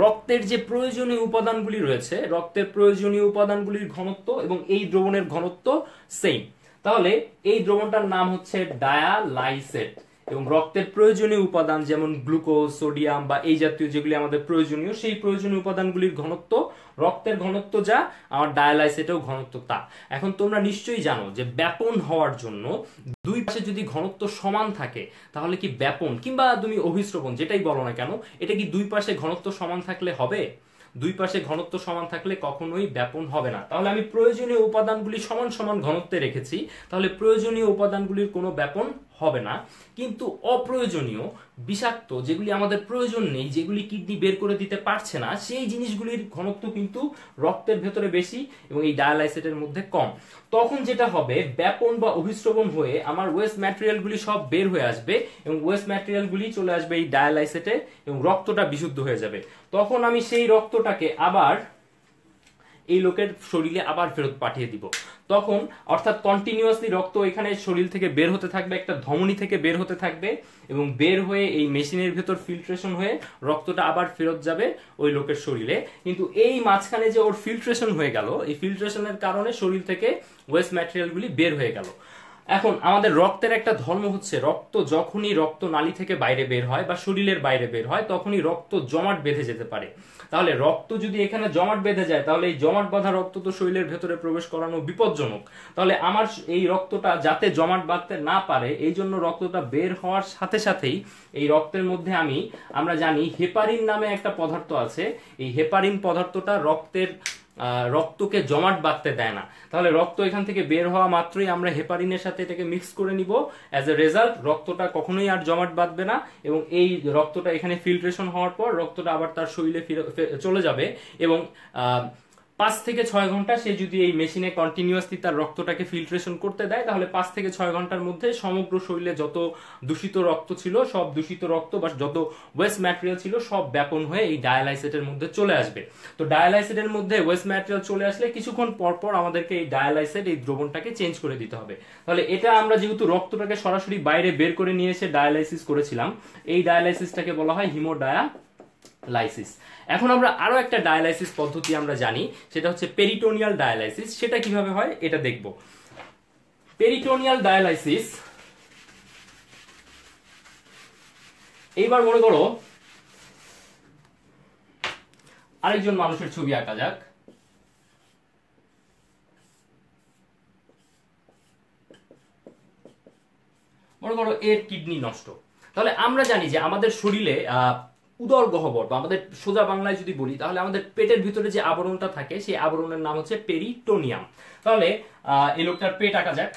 রক্তের যে প্রয়োজনীয় উপাদানগুলি রয়েছে, রক্তের প্রয়োজনীয় উপাদানগুলির ঘনত্ব এবং এই দ্রবণের ঘনত্ব সেম। তাহলে এই দ্রবণটার নাম হচ্ছে ডায়ালাইসেট, এবং রক্তের প্রয়োজনীয় উপাদান যেমন গ্লুকোজ, সোডিয়াম বা এই জাতীয় যেগুলি আমাদের প্রয়োজনীয়, সেই প্রয়োজনীয় উপাদানগুলির ঘনত্ব, রক্তের ঘনত্ব যা, আমার ডায়ালাইসেটেও ঘনত্ব তা। এখন তোমরা নিশ্চয়ই জানো যে ব্যাপন হওয়ার জন্য দুই পাশে যদি ঘনত্ব সমান থাকে তাহলে কি ব্যাপন কিংবা তুমি অভিস্রবণ যেটাই বলো না কেন, এটা কি দুই পাশে ঘনত্ব সমান থাকলে হবে? দুই পাশে ঘনত্ব সমান থাকলে কখনোই ব্যাপন হবে না। তাহলে আমি প্রয়োজনীয় উপাদানগুলি সমান সমান ঘনত্বে রেখেছি, তাহলে প্রয়োজনীয় উপাদানগুলির কোনো ব্যাপন হবে না। কিন্তু অপ্রয়োজনীয় বিষাক্ত যেগুলি আমাদের প্রয়োজন নেই, যেগুলি কিডনি বের করে দিতে পারছে না, সেই জিনিসগুলির ঘনত্ব কিন্তু রক্তের ভেতরে বেশি এবং এই ডায়ালাইসেটের মধ্যে কম। তখন যেটা হবে, ব্যাপন বা অভিস্রবণ হয়ে আমার ওয়েস্ট ম্যাটেরিয়ালগুলি সব বের হয়ে আসবে এবং ওয়েস্ট ম্যাটেরিয়ালগুলি চলে আসবে এই ডায়ালাইসেটে এবং রক্তটা বিশুদ্ধ হয়ে যাবে। তখন আমি সেই রক্তটাকে আবার এই লোকের শরীরে আবার ফেরত পাঠিয়ে দিব। তখন অর্থাৎ কন্টিনিউয়াসলি রক্ত এখানে শরীর থেকে বের হতে থাকবে, একটা ধমনী থেকে বের হতে থাকবে এবং বের হয়ে এই মেশিনের ভেতর ফিল্ট্রেশন হয়ে রক্তটা আবার ফেরত যাবে ওই লোকের শরীরে। কিন্তু এই মাঝখানে যে ওর ফিল্ট্রেশন হয়ে গেল, এই ফিল্ট্রেশনের কারণে শরীর থেকে ওয়েস্ট ম্যাটেরিয়ালগুলি বের হয়ে গেল। এখন আমাদের রক্তের একটা ধর্ম হচ্ছে, রক্ত যখনই রক্ত নালী থেকে বাইরে বের হয় বা শরীরের বাইরে বের হয় তখনই রক্ত জমাট বেঁধে যেতে পারে। তাহলে রক্ত যদি এখানে জমাট বেঁধে যায়, তাহলে এই জমাট বাঁধা রক্ত তো শরীরের ভেতরে প্রবেশ করানো বিপজ্জনক। তাহলে আমার এই রক্তটা যাতে জমাট বাঁধতে না পারে, এই জন্য রক্তটা বের হওয়ার সাথে সাথেই এই রক্তের মধ্যে আমরা জানি হেপারিন নামে একটা পদার্থ আছে। এই হেপারিন পদার্থটা রক্তকে জমাট বাঁধতে দেয় না। তাহলে রক্ত এখান থেকে বের হওয়া মাত্রই আমরা হেপারিনের সাথে এটাকে মিক্স করে নিব। অ্যাজ এ রেজাল্ট রক্তটা কখনোই আর জমাট বাঁধবে না এবং এই রক্তটা এখানে ফিল্ট্রেশন হওয়ার পর রক্তটা আবার তার শরীরে চলে যাবে এবং 5 থেকে 6 ঘন্টা সে যদি এই মেশিনে কন্টিনিউয়াসলি তার রক্তটাকে ফিল্ট্রেশন করতে দেয়, তাহলে 5 থেকে 6 ঘন্টার মধ্যে সমগ্র শরীরে যত দূষিত রক্ত ছিল, সব দূষিত রক্ত বা যত ওয়েস্ট ম্যাটেরিয়াল ছিল সব ব্যাপন হয়ে এই ডায়ালাইসেটের মধ্যে চলে আসবে। তো ডায়ালাইসেটের মধ্যে ওয়েস্ট ম্যাটেরিয়াল চলে আসলে কিছুক্ষণ পর পর আমাদেরকে এই ডায়ালাইসেট, এই দ্রবণটাকে চেঞ্জ করে দিতে হবে। তাহলে এটা আমরা যেহেতু রক্তটাকে সরাসরি বাইরে বের করে নিয়ে এসে ডায়ালাইসিস করেছিলাম, এই ডায়ালাইসিসটাকে বলা হয় হিমোডায়ালাইসিস। এখন আমরা আরো একটা ডায়ালাইসিস পদ্ধতি আমরা জানি, সেটা হচ্ছে পেরিটোনিয়াল ডায়ালাইসিস। সেটা কিভাবে হয় এটা দেখব। পেরিটোনিয়াল ডায়ালাইসিস, এইবার মনে করো আরেকজন মানুষের ছবি আঁকা যাক। মনে করো এর কিডনি নষ্ট। তাহলে আমরা জানি যে আমাদের শরীরে উদর গহ্বর বা আমাদের সোজা বাংলায় যদি বলি তাহলে আমাদের পেটের ভিতরে যে আবরণটা থাকে সেই আবরণের নাম হচ্ছে পেরিটোনিয়াম। তাহলে এই লোকটার পেট আঁকা যাক।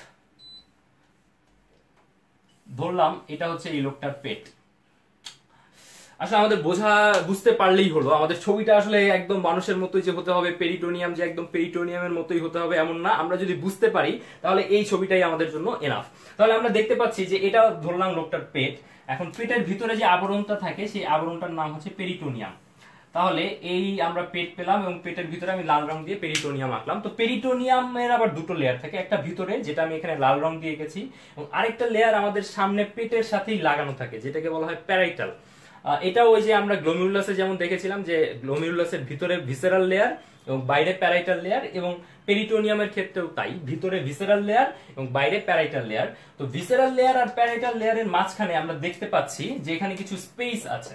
ধরলাম এটা হচ্ছে এই লোকটার পেট। আসলে আমাদের বুঝতে পারলেই হলো, আমাদের ছবিটা আসলে একদম মানুষের মতোই যে হতে হবে, পেরিটোনিয়াম যে একদম পেরিটোনিয়ামের মতোই হতে হবে এমন না। আমরা যদি বুঝতে পারি তাহলে এই ছবিটাই আমাদের জন্য এনাফ। তাহলে আমরা দেখতে পাচ্ছি যে এটা ধরলাম লোকটার পেট। এখন পেটের ভিতরে যে আবরণটা থাকে সেই আবরণটার নাম হচ্ছে পেরিটোনিয়াম। তাহলে এই আমরা পেট পেলাম এবং পেটের ভিতরে আমি লাল রং দিয়ে পেরিটোনিয়াম আঁকলাম। তো পেরিটোনিয়ামের আবার দুটো লেয়ার থাকে, একটা ভিতরে যেটা আমি এখানে লাল রং দিয়ে এঁকেছি, এবং আরেকটা লেয়ার আমাদের সামনে পেটের সাথেই লাগানো থাকে যেটাকে বলা হয় প্যারাইটাল। এটা ওই যে আমরা গ্লোমেরুলাসে যেমন দেখেছিলাম যে গ্লোমেরুলাসের ভিতরে ভিসেরাল লেয়ার এবং বাইরে প্যারাইটাল লেয়ার, এবং পেরিটোনিয়ামের ক্ষেত্রেও তাই, ভিতরে ভিসেরাল লেয়ার এবং বাইরে প্যারাইটাল লেয়ার। তো ভিসেরাল লেয়ার আর প্যারাইটাল লেয়ারের মাঝখানে আমরা দেখতে পাচ্ছি যে এখানে কিছু স্পেস আছে,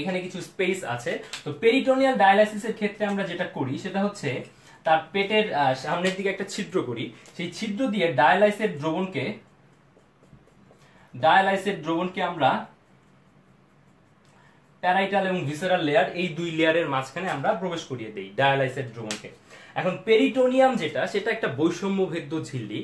এখানে কিছু স্পেস আছে। তো পেরিটোনিয়াল ডায়ালাইসিসের ক্ষেত্রে আমরা যেটা করি সেটা হচ্ছে তার পেটের সামনের দিকে একটা ছিদ্র করি, সেই ছিদ্র দিয়ে ডায়ালাইসের দ্রবণকে আমরা প্যারাইটাল এবং ভিসেরাল লেয়ার এই দুই লেয়ারের মাঝখানে আমরা প্রবেশ করিয়ে দেই ডায়ালাইসের দ্রবণকে। এখন পেরিটোনিয়াম যেটা, সেটা একটা বৈষম্যভেদ্য ঝিল্লি,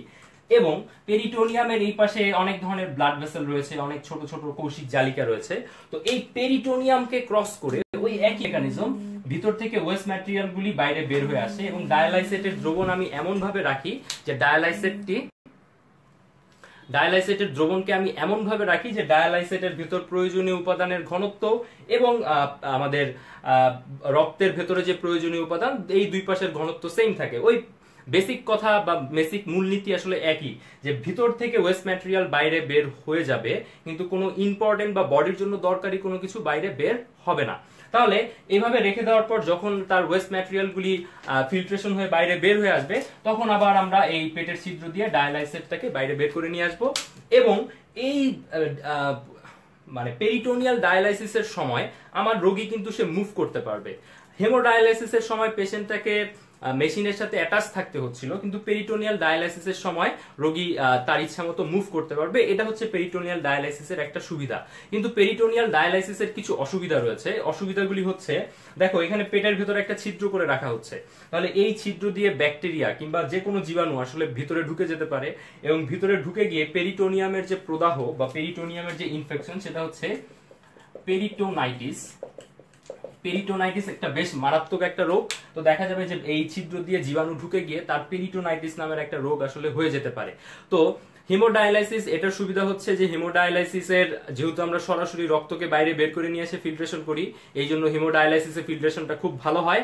এবং পেরিটোনিয়ামের এই পাশে অনেক ধরনের ব্লাড ভেসেল রয়েছে, অনেক ছোট ছোট কৌশিক জালিকা রয়েছে। তো এই পেরিটোনিয়ামকে ক্রস করে ওই একই মেকানিজম ভিতর থেকে ওয়েস্ট ম্যাটেরিয়াল গুলি বাইরে বের হয়ে আসে, এবং ডায়ালাইসেটের দ্রবণ আমি এমন ভাবে রাখি যে ডায়ালাইসেটের দ্রবণকে আমি এমন ভাবে রাখি যে ডায়ালাইসেটের ভিতর প্রয়োজনীয় উপাদানের ঘনত্ব এবং আমাদের রক্তের ভেতরে যে প্রয়োজনীয় উপাদান এই দুই পাশের ঘনত্ব সেম থাকে। ওই বেসিক কথা বা বেসিক মূলনীতি আসলে একই, যে ভিতর থেকে ওয়েস্ট ম্যাটেরিয়াল বাইরে বের হয়ে যাবে কিন্তু কোনো ইম্পর্টেন্ট বা বডির জন্য দরকারি কোনো কিছু বাইরে বের হবে না। তাহলে এইভাবে রেখে দেওয়ার পর যখন তার ওয়েস্ট ম্যাটেরিয়াল গুলি ফিল্ট্রেশন হয়ে বাইরে বের হয়ে আসবে, তখন আবার আমরা এই পেটের ছিদ্র দিয়ে ডায়ালাইসেটটাকে বাইরে বের করে নিয়ে আসবো। এবং এই মানে পেরিটোনিয়াল ডায়ালাইসিসের সময় আমার রোগী কিন্তু সে মুভ করতে পারবে। হেমোডায়ালাইসিসের সময় পেশেন্টটাকে মেশিনের সাথে অ্যাটাচ থাকতে হচ্ছিল, কিন্তু পেরিটোনিয়াল ডায়ালাইসিসের সময় রোগী তার ইচ্ছা মতো মুভ করতে পারবে। এটা হচ্ছে পেরিটোনিয়াল ডায়ালাইসিসের একটা সুবিধা। কিন্তু পেরিটোনিয়াল ডায়ালাইসিসের কিছু অসুবিধা রয়েছে। অসুবিধাগুলি হচ্ছে, দেখো এখানে পেটের ভিতরে একটা ছিদ্র করে রাখা হচ্ছে, তাহলে এই ছিদ্র দিয়ে ব্যাকটেরিয়া কিংবা যে কোনো জীবাণু আসলে ভিতরে ঢুকে যেতে পারে, এবং ভিতরে ঢুকে গিয়ে পেরিটোনিয়ামের যে প্রদাহ বা পেরিটোনিয়ামের যে ইনফেকশন সেটা হচ্ছে পেরিটোনাইটিস। পেরিটোনাইটিস একটা বেশ মারাত্মক একটা রোগ। তো দেখা যাবে যে এই ছিদ্র দিয়ে জীবাণু ঢুকে গিয়ে তার পেরিটোনাইটিস নামের একটা রোগ আসলে হয়ে যেতে পারে। তো হেমোডায়ালাইসিস এটার সুবিধা হচ্ছে যে হেমোডায়ালাইসিসের যেহেতু আমরা সরাসরি রক্তকে বাইরে বের করে নিয়ে এসে ফিল্ট্রেশন করি, এই জন্য হেমোডায়ালাইসিসের ফিল্ট্রেশনটা খুব ভালো হয়।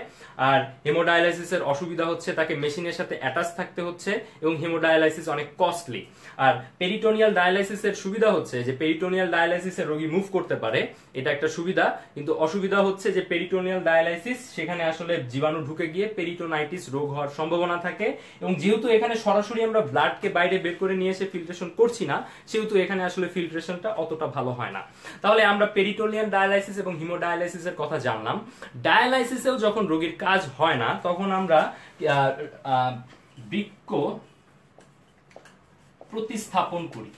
আর হেমোডায়ালাইসিসের অসুবিধা হচ্ছে তাকে মেশিনের সাথে অ্যাটাচ থাকতে হচ্ছে, এবং হেমোডায়ালাইসিস অনেক কস্টলি। আর পেরিটোনিয়াল ডায়ালাইসিসের সুবিধা হচ্ছে যে পেরিটোনিয়াল ডায়ালাইসিসের রোগী মুভ করতে পারে, এটা একটা সুবিধা। কিন্তু অসুবিধা হচ্ছে যে পেরিটোনিয়াল ডায়ালাইসিস সেখানে আসলে জীবাণু ঢুকে গিয়ে পেরিটোনাইটিস রোগ হওয়ার সম্ভাবনা থাকে, এবং যেহেতু এখানে সরাসরি আমরা ব্লাডকে বাইরে বের করে নিয়ে এসে ফিল্ট্রেশন করছি না, সেহেতু এখানে আসলে ফিল্ট্রেশনটা অতটা ভালো হয় না। তাহলে আমরা পেরিটোনিয়াল ডায়ালাইসিস এবং হিমোডায়ালাইসিসের কথা জানলাম। ডায়ালাইসিসেও যখন রোগীর কাজ হয় না, তখন আমরা বৃক্ক প্রতিস্থাপন করি,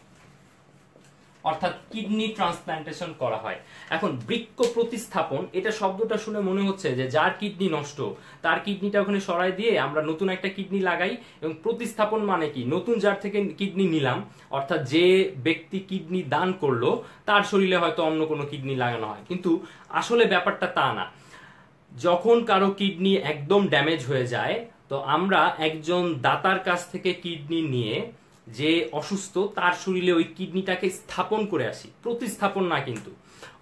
অর্থাৎ কিডনি ট্রান্সপ্লান্টেশন করা হয়। এখন বৃক্ক প্রতিস্থাপন, এটা শব্দটা শুনে মনে হচ্ছে যে যার কিডনি নষ্ট তার কিডনিটা ওখানে সরাই দিয়ে আমরা নতুন একটা কিডনি লাগাই, এবং প্রতিস্থাপন মানে কি, নতুন যার থেকে কিডনি নিলাম, অর্থাৎ যে ব্যক্তি কিডনি দান করলো তার শরীরে হয়তো অন্য কোনো কিডনি লাগানো হয়। কিন্তু আসলে ব্যাপারটা তা না। যখন কারো কিডনি একদম ড্যামেজ হয়ে যায়, তো আমরা একজন দাতার কাছ থেকে কিডনি নিয়ে যে অসুস্থ তার শরীরে ওই কিডনিটাকে স্থাপন করে আসি, প্রতিস্থাপন না কিন্তু।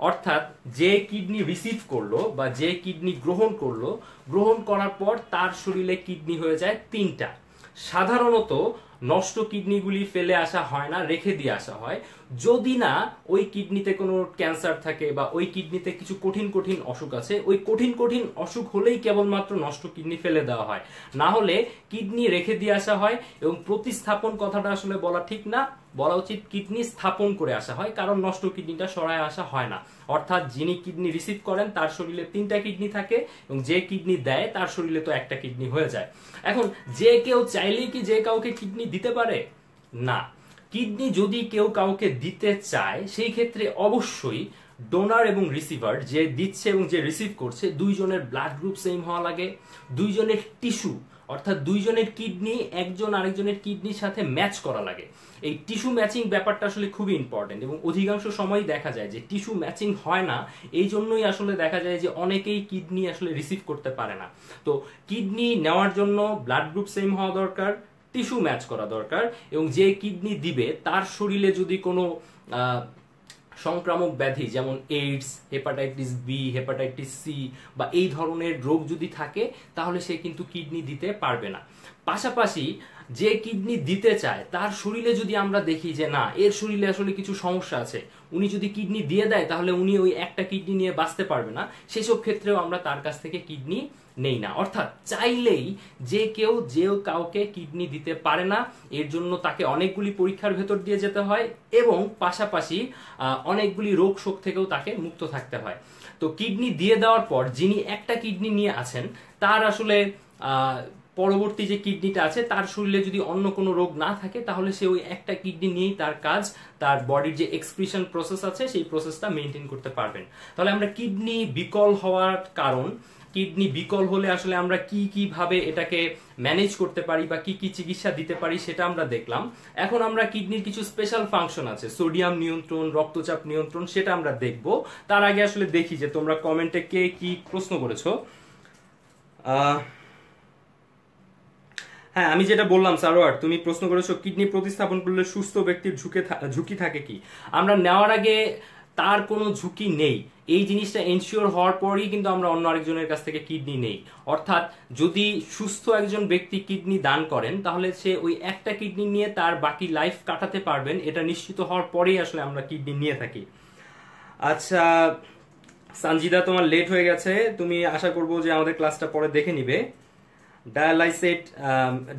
অর্থাৎ যে কিডনি রিসিভ করলো বা যে কিডনি গ্রহণ করলো, গ্রহণ করার পর তার শরীরে কিডনি হয়ে যায় 3টা। সাধারণত নষ্ট কিডনিগুলি ফেলে আসা হয় না, রেখে দিয়ে আসা হয়, যদি না ওই কিডনিতে কোনো ক্যান্সার থাকে বা ওই কিডনিতে কিছু কঠিন কঠিন অসুখ আছে। ওই কঠিন কঠিন অসুখ হলেই কেবলমাত্র নষ্ট কিডনি ফেলে দেওয়া হয়, না হলে কিডনি রেখে দিয়ে আসা হয়। এবং প্রতিস্থাপন কথাটা আসলে বলা ঠিক না, বলা উচিত কিডনি স্থাপন করে আসা হয়, কারণ নষ্ট কিডনিটা সরায় আসা হয় না। অর্থাৎ যিনি কিডনি রিসিভ করেন তার শরীরে 3টা কিডনি থাকে, এবং যে কিডনি দেয় তার শরীরে তো একটা কিডনি হয়ে যায়। এখন যে কেউ চাইলেই কি যে কাউকে কিডনি দিতে পারে? না। কিডনি যদি কেউ কাউকে দিতে চায়, সেই ক্ষেত্রে অবশ্যই ডোনার এবং রিসিভার, যে দিচ্ছে এবং যে রিসিভ করছে, দুইজনের ব্লাড গ্রুপ সেম হওয়া লাগে, দুইজনের টিস্যু অর্থাৎ দুইজনের কিডনি একজন আরেকজনের কিডনির সাথে ম্যাচ করা লাগে। এই টিস্যু ম্যাচিং ব্যাপারটা আসলে খুবই ইম্পর্টেন্ট, এবং অধিকাংশ সময় দেখা যায় যে টিস্যু ম্যাচিং হয় না, এই জন্যই আসলে দেখা যায় যে অনেকেই কিডনি আসলে রিসিভ করতে পারে না। তো কিডনি নেওয়ার জন্য ব্লাড গ্রুপ সেম হওয়া দরকার, টিস্যু ম্যাচ করা দরকার, এবং যে কিডনি দিবে তার শরীরে যদি কোনো সংক্রামক ব্যাধি যেমন AIDS, hepatitis B, hepatitis C বা এই ধরনের রোগ যদি থাকে তাহলে সে কিন্তু কিডনি দিতে পারবে না। পাশাপাশি যে কিডনি দিতে চায় তার শরীরে যদি আমরা দেখি যে না, এর শরীরে আসলে কিছু সমস্যা আছে, উনি যদি কিডনি দিয়ে দেয় তাহলে উনি ওই একটা কিডনি নিয়ে বাঁচতে পারবে না, সেসব ক্ষেত্রেও আমরা তার কাছ থেকে কিডনি নেই না। অর্থাৎ চাইলেই যে কাউকে কিডনি দিতে পারে না, এর জন্য তাকে অনেকগুলি পরীক্ষার ভেতর দিয়ে যেতে হয় এবং পাশাপাশি অনেকগুলি রোগ শোক থেকেও তাকে মুক্ত থাকতে হয়। তো কিডনি দিয়ে দেওয়ার পর যিনি একটা কিডনি নিয়ে আছেন তার আসলে পরবর্তী যে কিডনিটা আছে তার শরীরে যদি অন্য কোনো রোগ না থাকে তাহলে সে ওই একটা কিডনি নিয়েই তার কাজ, তার বডির যে এক্সক্রিশন প্রসেস আছে সেই প্রসেসটা মেনটেন করতে পারবেন। তাহলে আমরা কিডনি বিকল হওয়ার কারণ, কিডনি বিকল হলে আসলে আমরা কিভাবে এটাকে ম্যানেজ করতে পারি বা কি চিকিৎসা দিতে পারি সেটা আমরা দেখলাম। এখন আমরা কিডনির কিছু স্পেশাল ফাংশন আছে, সোডিয়াম নিয়ন্ত্রণ, রক্তচাপ নিয়ন্ত্রণ, সেটা আমরা দেখব। তার আগে আসলে দেখি যে তোমরা কমেন্টে কে কি প্রশ্ন করেছো। হ্যাঁ, আমি যেটা বললাম সারোয়ার, তুমি প্রশ্ন করেছো কিডনি প্রতিস্থাপন করলে সুস্থ ব্যক্তির ঝুঁকি থাকে কি। আমরা নেওয়ার আগে তার কোনো ঝুঁকি নেই, এই জিনিসটা এনশিওর হওয়ার পরই কিন্তু আমরা অন্য আরেকজনের কাছ থেকে কিডনি নেই। অর্থাৎ যদি সুস্থ একজন ব্যক্তি কিডনি দান করেন তাহলে সে ওই একটা কিডনি নিয়ে তার বাকি লাইফ কাটাতে পারবেন, এটা নিশ্চিত হওয়ার পরেই আসলে আমরা কিডনি নিয়ে থাকি। আচ্ছা সঞ্জিদা, তোমার লেট হয়ে গেছে, তুমি আশা করবো যে আমাদের ক্লাসটা পরে দেখে নিবে।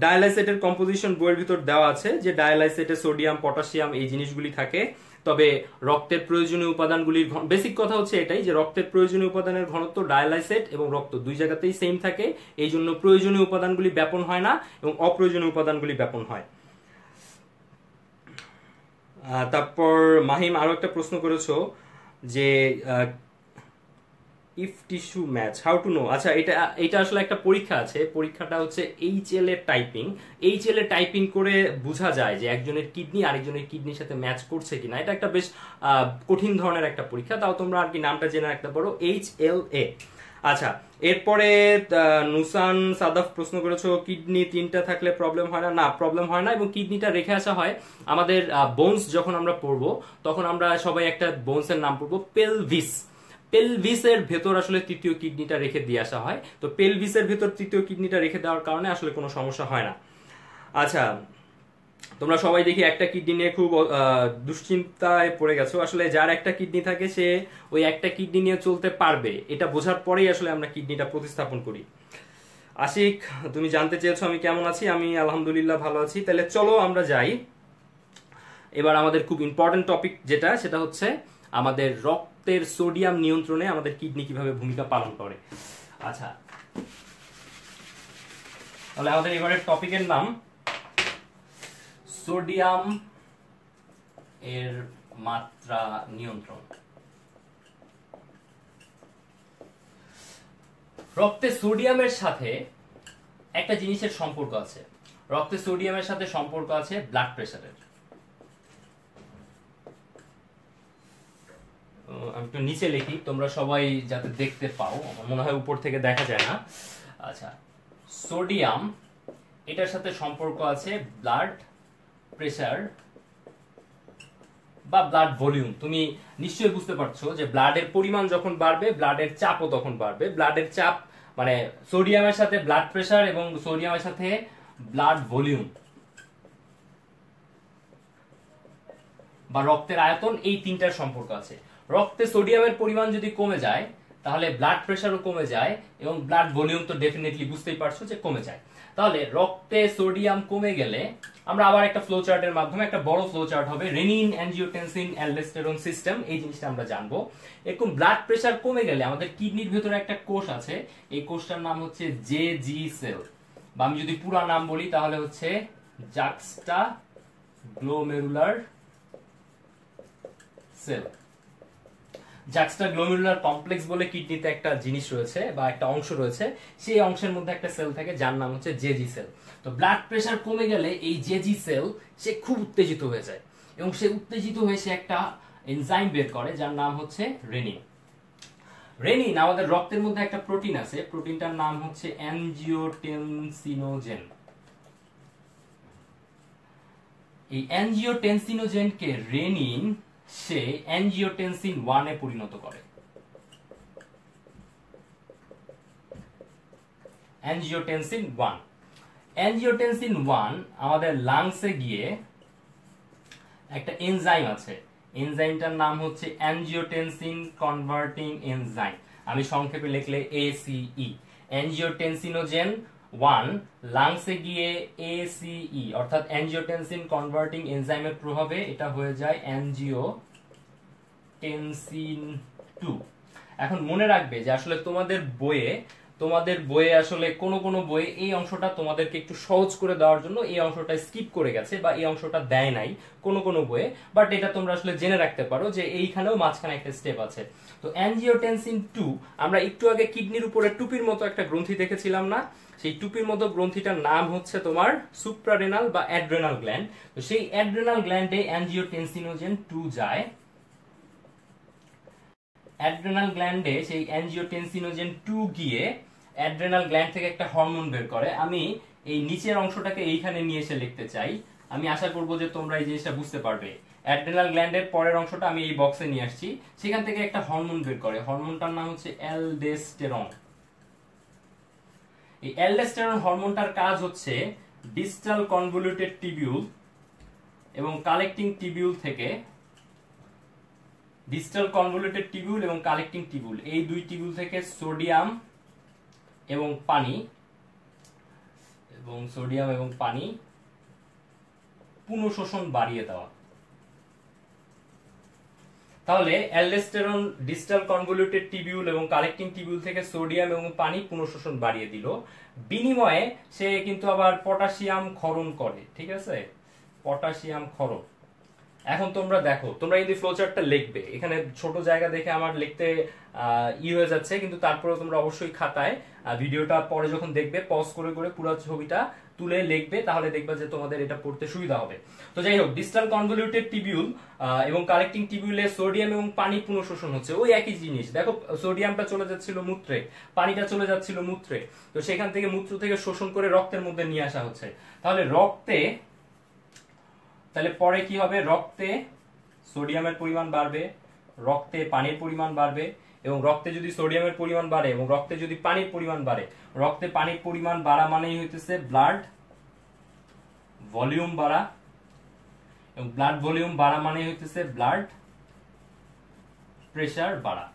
ডায়ালাইসেটের কম্পোজিশন বইয়ের ভিতর দেওয়া আছে যে ডায়ালাইসেটে সোডিয়াম, পটাশিয়াম এই জিনিসগুলি থাকে, তবে রক্তের প্রয়োজনীয় উপাদানগুলির বেসিক কথা হচ্ছে এটাই যে রক্তের প্রয়োজনীয় উপাদানের ঘনত্ব ডায়ালাইসেট এবং রক্ত দুই জায়গাতেই সেম থাকে, এই জন্য প্রয়োজনীয় উপাদানগুলি ব্যাপন হয় না এবং অপ্রয়োজনীয় উপাদানগুলি ব্যাপন হয়। তারপর মাহিম আরো একটা প্রশ্ন করেছো যে if tissue match how to know. আচ্ছা, এটা আসলে একটা পরীক্ষা আছে, পরীক্ষাটা হচ্ছে HL এর টাইপিং। HL এর টাইপিং করে বোঝা যায় যে একজনের কিডনি আরেকজনের কিডনির সাথে ম্যাচ করছে কিনা। এটা একটা বেশ কঠিন ধরনের একটা পরীক্ষা, তাও তোমরা আর কি নামটা জেনে রাখতে পারো, HLA। আচ্ছা, এরপরে নুসান সাদাফ প্রশ্ন করেছো কিডনি তিনটা থাকলে প্রবলেম হয় না। না, প্রবলেম হয় না, এবং কিডনিটা রেখে আসা হয় আমাদের বোনস যখন আমরা পড়বো তখন আমরা সবাই একটা বোনসের নাম পড়বো পেলভিস। পেলভিসের ভেতর আসলে তৃতীয় কিডনিটা রেখে দিয়ে আসা হয়, তো পেলভিসের ভেতর তৃতীয় কিডনিটা রেখে দেওয়ার কারণে আসলে কোনো সমস্যা হয় না। আচ্ছা, তোমরা সবাই দেখি একটা কিডনি নিয়ে খুব দুশ্চিন্তায় পড়ে গেছো। আসলে যার একটা কিডনি থাকে সে ওই একটা কিডনি নিয়ে চলতে পারবে, এটা বোঝার পরেই আসলে আমরা কিডনিটা প্রতিস্থাপন করি। আশিক, তুমি জানতে চেয়েছো আমি কেমন আছি। আমি আলহামদুলিল্লাহ ভালো আছি। তাহলে চলো আমরা যাই এবার আমাদের খুব ইম্পর্টেন্ট টপিক যেটা, সেটা হচ্ছে আমাদের রক্তের সোডিয়াম নিয়ন্ত্রণে আমাদের কিডনি কিভাবে ভূমিকা পালন করে। আচ্ছা, তাহলে আমাদের এবারের টপিকের নাম সোডিয়াম এর মাত্রা নিয়ন্ত্রণ। রক্তে সোডিয়ামের সাথে একটা জিনিসের সম্পর্ক আছে, রক্তে সোডিয়ামের সাথে সম্পর্ক আছে ব্লাড প্রেসারের। আমি একটু নিচে লিখি তোমরা সবাই যাতে দেখতে পাও, আমার মনে হয় উপর থেকে দেখা যায় না। আচ্ছা, সোডিয়াম এটার সাথে সম্পর্ক আছে ব্লাড প্রেসার বা ব্লাড ভলিউম। তুমি নিশ্চয়ই বুঝতে পারছো যে ব্লাডের পরিমাণ যখন বাড়বে ব্লাডের চাপও তখন বাড়বে। ব্লাডের চাপ মানে সোডিয়ামের সাথে ব্লাড প্রেসার এবং সোডিয়ামের সাথে ব্লাড ভলিউম বা রক্তের আয়তন, এই তিনটার সম্পর্ক আছে। রক্তে সোডিয়ামের পরিমাণ যদি কমে যায় তাহলে ব্লাড প্রেসারও কমে যায় এবং ব্লাড ভলিউম তো ডেফিনেটলি বুঝতেই পারছো যে কমে যায়। তাহলে রক্তে সোডিয়াম কমে গেলে আমরা আবার একটা ফ্লো চার্টের মাধ্যমে, একটা বড় ফ্লো চার্ট হবে, রেনিন, অ্যানজিওটেনসিন, অ্যালডোস্টেরন সিস্টেম, এই জিনিসটা আমরা জানবো। এরকম ব্লাড প্রেসার কমে গেলে আমাদের কিডনির ভেতরে একটা কোষ আছে, এই কোষটার নাম হচ্ছে জেজি সেল, বা আমি যদি পুরো নাম বলি তাহলে হচ্ছে জাক্সটা গ্লোমেরুলার সেল। জাক্সটাগ্লোমেরুলার কমপ্লেক্স বলে কিডনিতে একটা জিনিস রয়েছে বা একটা অংশ রয়েছে, সেই অংশের মধ্যে একটা সেল থাকে যার নাম হচ্ছে জেজি সেল। তো ব্লাড প্রেশার কমে গেলে এই জেজি সেল সে খুব উত্তেজিত হয়ে যায় এবং সে উত্তেজিত হয়ে সে একটা এনজাইম বের করে যার নাম হচ্ছে রেনিন। রেনিন আমাদের রক্তের মধ্যে একটা প্রোটিন আছে, প্রোটিনটার নাম হচ্ছে অ্যানজিওটেনসিনোজেন। এই অ্যানজিওটেনসিনোজেনকে রেনিন সে অ্যানজিওটেনসিন 1 এ পরিণত করে। অ্যানজিওটেনসিন 1, অ্যানজিওটেনসিন 1 আমাদের লাংসে গিয়ে একটা এনজাইম আছে, এনজাইমটার নাম হচ্ছে অ্যানজিওটেনসিন কনভার্টিং এনজাইম, আমি সংক্ষেপে লিখলে ACE। অ্যানজিওটেনসিনোজেন 1 লাংসে গিয়ে ACE অর্থাৎ অ্যানজিওটেনসিন কনভার্টিং এনজাইমের প্রভাবে এটা হয়ে যায় অ্যানজিওটেনসিন 2। এখন মনে রাখবে যে আসলে তোমাদের বইয়ে আসলে কোন বইয়ে এই অংশটা তোমাদেরকে একটু সহজ করে দেওয়ার জন্য এই অংশটা স্কিপ করে গেছে বা এই অংশটা দেয় নাই কোন বইয়ে, বাট এটা তোমরা আসলে জেনে রাখতে পারো যে এইখানেও মাঝখানে একটা স্টেপ আছে। তো অ্যানজিওটেনসিন 2 আমরা একটু আগে কিডনির উপরে টুপির মতো একটা গ্রন্থি দেখেছিলাম না, সেই টুপির মতো গ্রন্থিটার নাম হচ্ছে তোমার সুপ্রারেনাল বা অ্যাড্রেনাল গ্ল্যান্ড। তো সেই অ্যাড্রেনাল গ্ল্যান্ডে অ্যানজিওটেনসিনোজেন 2 যায়, অ্যাড্রেনাল গ্ল্যান্ডে সেই অ্যানজিওটেনসিনোজেন 2 গিয়ে অ্যাড্রেনাল গ্ল্যান্ড থেকে একটা হরমোন বের করে। আমি এই নিচের অংশটাকে এইখানে নিয়ে এসে লিখতে চাই, আমি আশা করব যে তোমরা এই জিনিসটা বুঝতে পারবে। অ্যাড্রেনাল গ্ল্যান্ডের পরের অংশটা আমি এই বক্সে নিয়ে আসছি, সেখান থেকে একটা হরমোন বের করে, হরমোনটার নাম হচ্ছে অ্যালডোস্টেরন। এই অ্যালডোস্টেরন হরমোনটার কাজ হচ্ছে ডিস্টাল কনভলিউটেড টিবিউল এবং কালেক্টিং টিবিউল থেকে, ডিস্টাল কনভলিউটেড টিবিউল এবং কালেক্টিং টিবিউল এই দুই টিবিউল থেকে সোডিয়াম এবং পানি পুনঃশোষণ বাড়িয়ে দেওয়া। তাহলে অ্যালডোস্টেরন ডিস্টাল কনভলিউটেড টিবিউল এবং কালেক্টিং টিবিউল থেকে সোডিয়াম এবং পানি পুনঃশোষণ বাড়িয়ে দিল, বিনিময়ে সে কিন্তু আবার পটাশিয়াম ক্ষরণ করে, ঠিক আছে, পটাশিয়াম ক্ষরণ। এখন তোমরা দেখো, তোমরা যদি ফ্লোচার্টটা লিখবে, এখানে ছোট জায়গা দেখে আমার লিখতে হয়ে যাচ্ছে, কিন্তু তারপরে তোমরা অবশ্যই খাতায় ভিডিওটা পরে যখন দেখবে পজ করে করে পুরো ছবিটা তুলে লিখবে, তাহলে দেখবা যে তোমাদের এটা পড়তে সুবিধা হবে। তো যাই হোক, ডিস্টাল কনভলিউটেড টিবিউল এবং কালেক্টিং টিবিউলে সোডিয়াম এবং পানি পুনঃশোষণ হচ্ছে, ওই একই জিনিস। দেখো, সোডিয়ামটা চলে যাচ্ছিল মূত্রে, পানিটা চলে যাচ্ছিল মূত্রে, তো সেখান থেকে মূত্র থেকে শোষণ করে রক্তের মধ্যে নিয়ে আসা হচ্ছে। তাহলে পরে কি হবে, রক্তে সোডিয়ামের পরিমাণ বাড়বে, রক্তে পানির পরিমাণ বাড়বে, এবং রক্তে যদি সোডিয়ামের পরিমাণ বাড়ে এবং রক্তে যদি পানির পরিমাণ বাড়ে, রক্তে পানির পরিমাণ বাড়া মানেই হইতেছে ব্লাড ভলিউম বাড়া, এবং ব্লাড ভলিউম বাড়া মানেই হইতেছে ব্লাড প্রেসার বাড়া।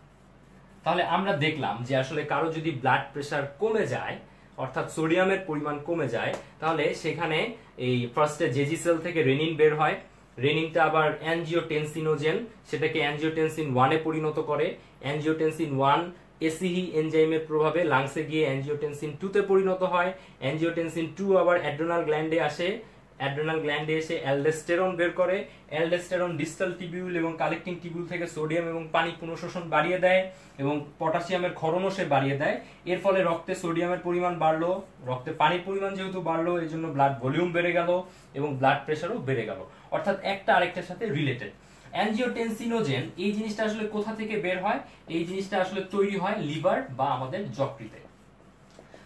তাহলে আমরা দেখলাম যে আসলে কারো যদি ব্লাড প্রেসার কমে যায়, অর্থাৎ সোডিয়ামের পরিমাণ কমে যায়, তাহলে সেখানে এই ফার্স্টে জেজি সেল থেকে রেনিন বের হয়, রেনিনটা আবার অ্যানজিওটেনসিনোজেন সেটাকে অ্যানজিওটেনসিন 1 এ পরিণত করে, অ্যানজিওটেনসিন 1 ACE এনজাইমের প্রভাবে লাংসে গিয়ে অ্যানজিওটেনসিন 2 তে পরিণত হয়, অ্যানজিওটেনসিন 2 আবার অ্যাড্রেনাল গ্ল্যান্ডে আসে, অ্যাড্রেনাল গ্ল্যান্ডে এসে অ্যালডোস্টেরন বের করে, অ্যালডোস্টেরন ডিস্টাল টিবিউল এবং কালেক্টিং টিবিউল থেকে সোডিয়াম এবং পানি পুনঃশোষণ বাড়িয়ে দেয় এবং পটাশিয়ামের ক্ষরণও সে বাড়িয়ে দেয়। এর ফলে রক্তে সোডিয়ামের পরিমাণ বাড়লো, রক্তে পানির পরিমাণ যেহেতু বাড়লো, এই জন্য ব্লাড ভলিউম বেড়ে গেল এবং ব্লাড প্রেসারও বেড়ে গেল, অর্থাৎ একটা আরেকটার সাথে রিলেটেড। অ্যানজিওটেনসিনোজেন এই জিনিসটা আসলে কোথা থেকে বের হয়, এই জিনিসটা আসলে তৈরি হয় লিভার বা আমাদের যকৃতে।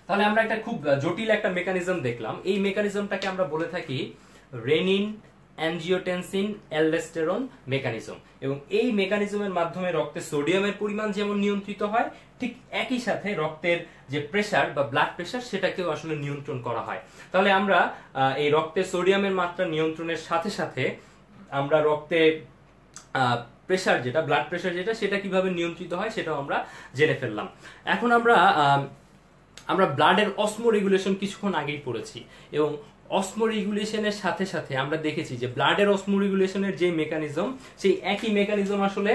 তাহলে আমরা একটা খুব জটিল একটা মেকানিজম দেখলাম, এই মেকানিজমটাকে আমরা বলে থাকি রেনিন অ্যানজিওটেনসিন অ্যালডোস্টেরন মেকানিজম, এবং এই মেকানিজমের মাধ্যমে রক্তে সোডিয়ামের পরিমাণ যেমন নিয়ন্ত্রিত হয়, ঠিক একই সাথে রক্তের যে প্রেসার বা ব্লাড প্রেসার সেটাকেও আসলে নিয়ন্ত্রণ করা হয়। তাহলে আমরা এই রক্তে সোডিয়ামের মাত্রা নিয়ন্ত্রণের সাথে সাথে আমরা রক্তে প্রেসার যেটা, ব্লাড প্রেসার যেটা, সেটা কিভাবে নিয়ন্ত্রিত হয় সেটাও আমরা জেনে ফেললাম। এখন আমরা ব্লাডের অসমো রেগুলেশন কিছুক্ষণ আগেই পড়েছি, এবং অসমো রেগুলেশনের সাথে সাথে আমরা দেখেছি যে ব্লাডের অসমো রেগুলেশনের যে মেকানিজম, সেই একই মেকানিজম আসলে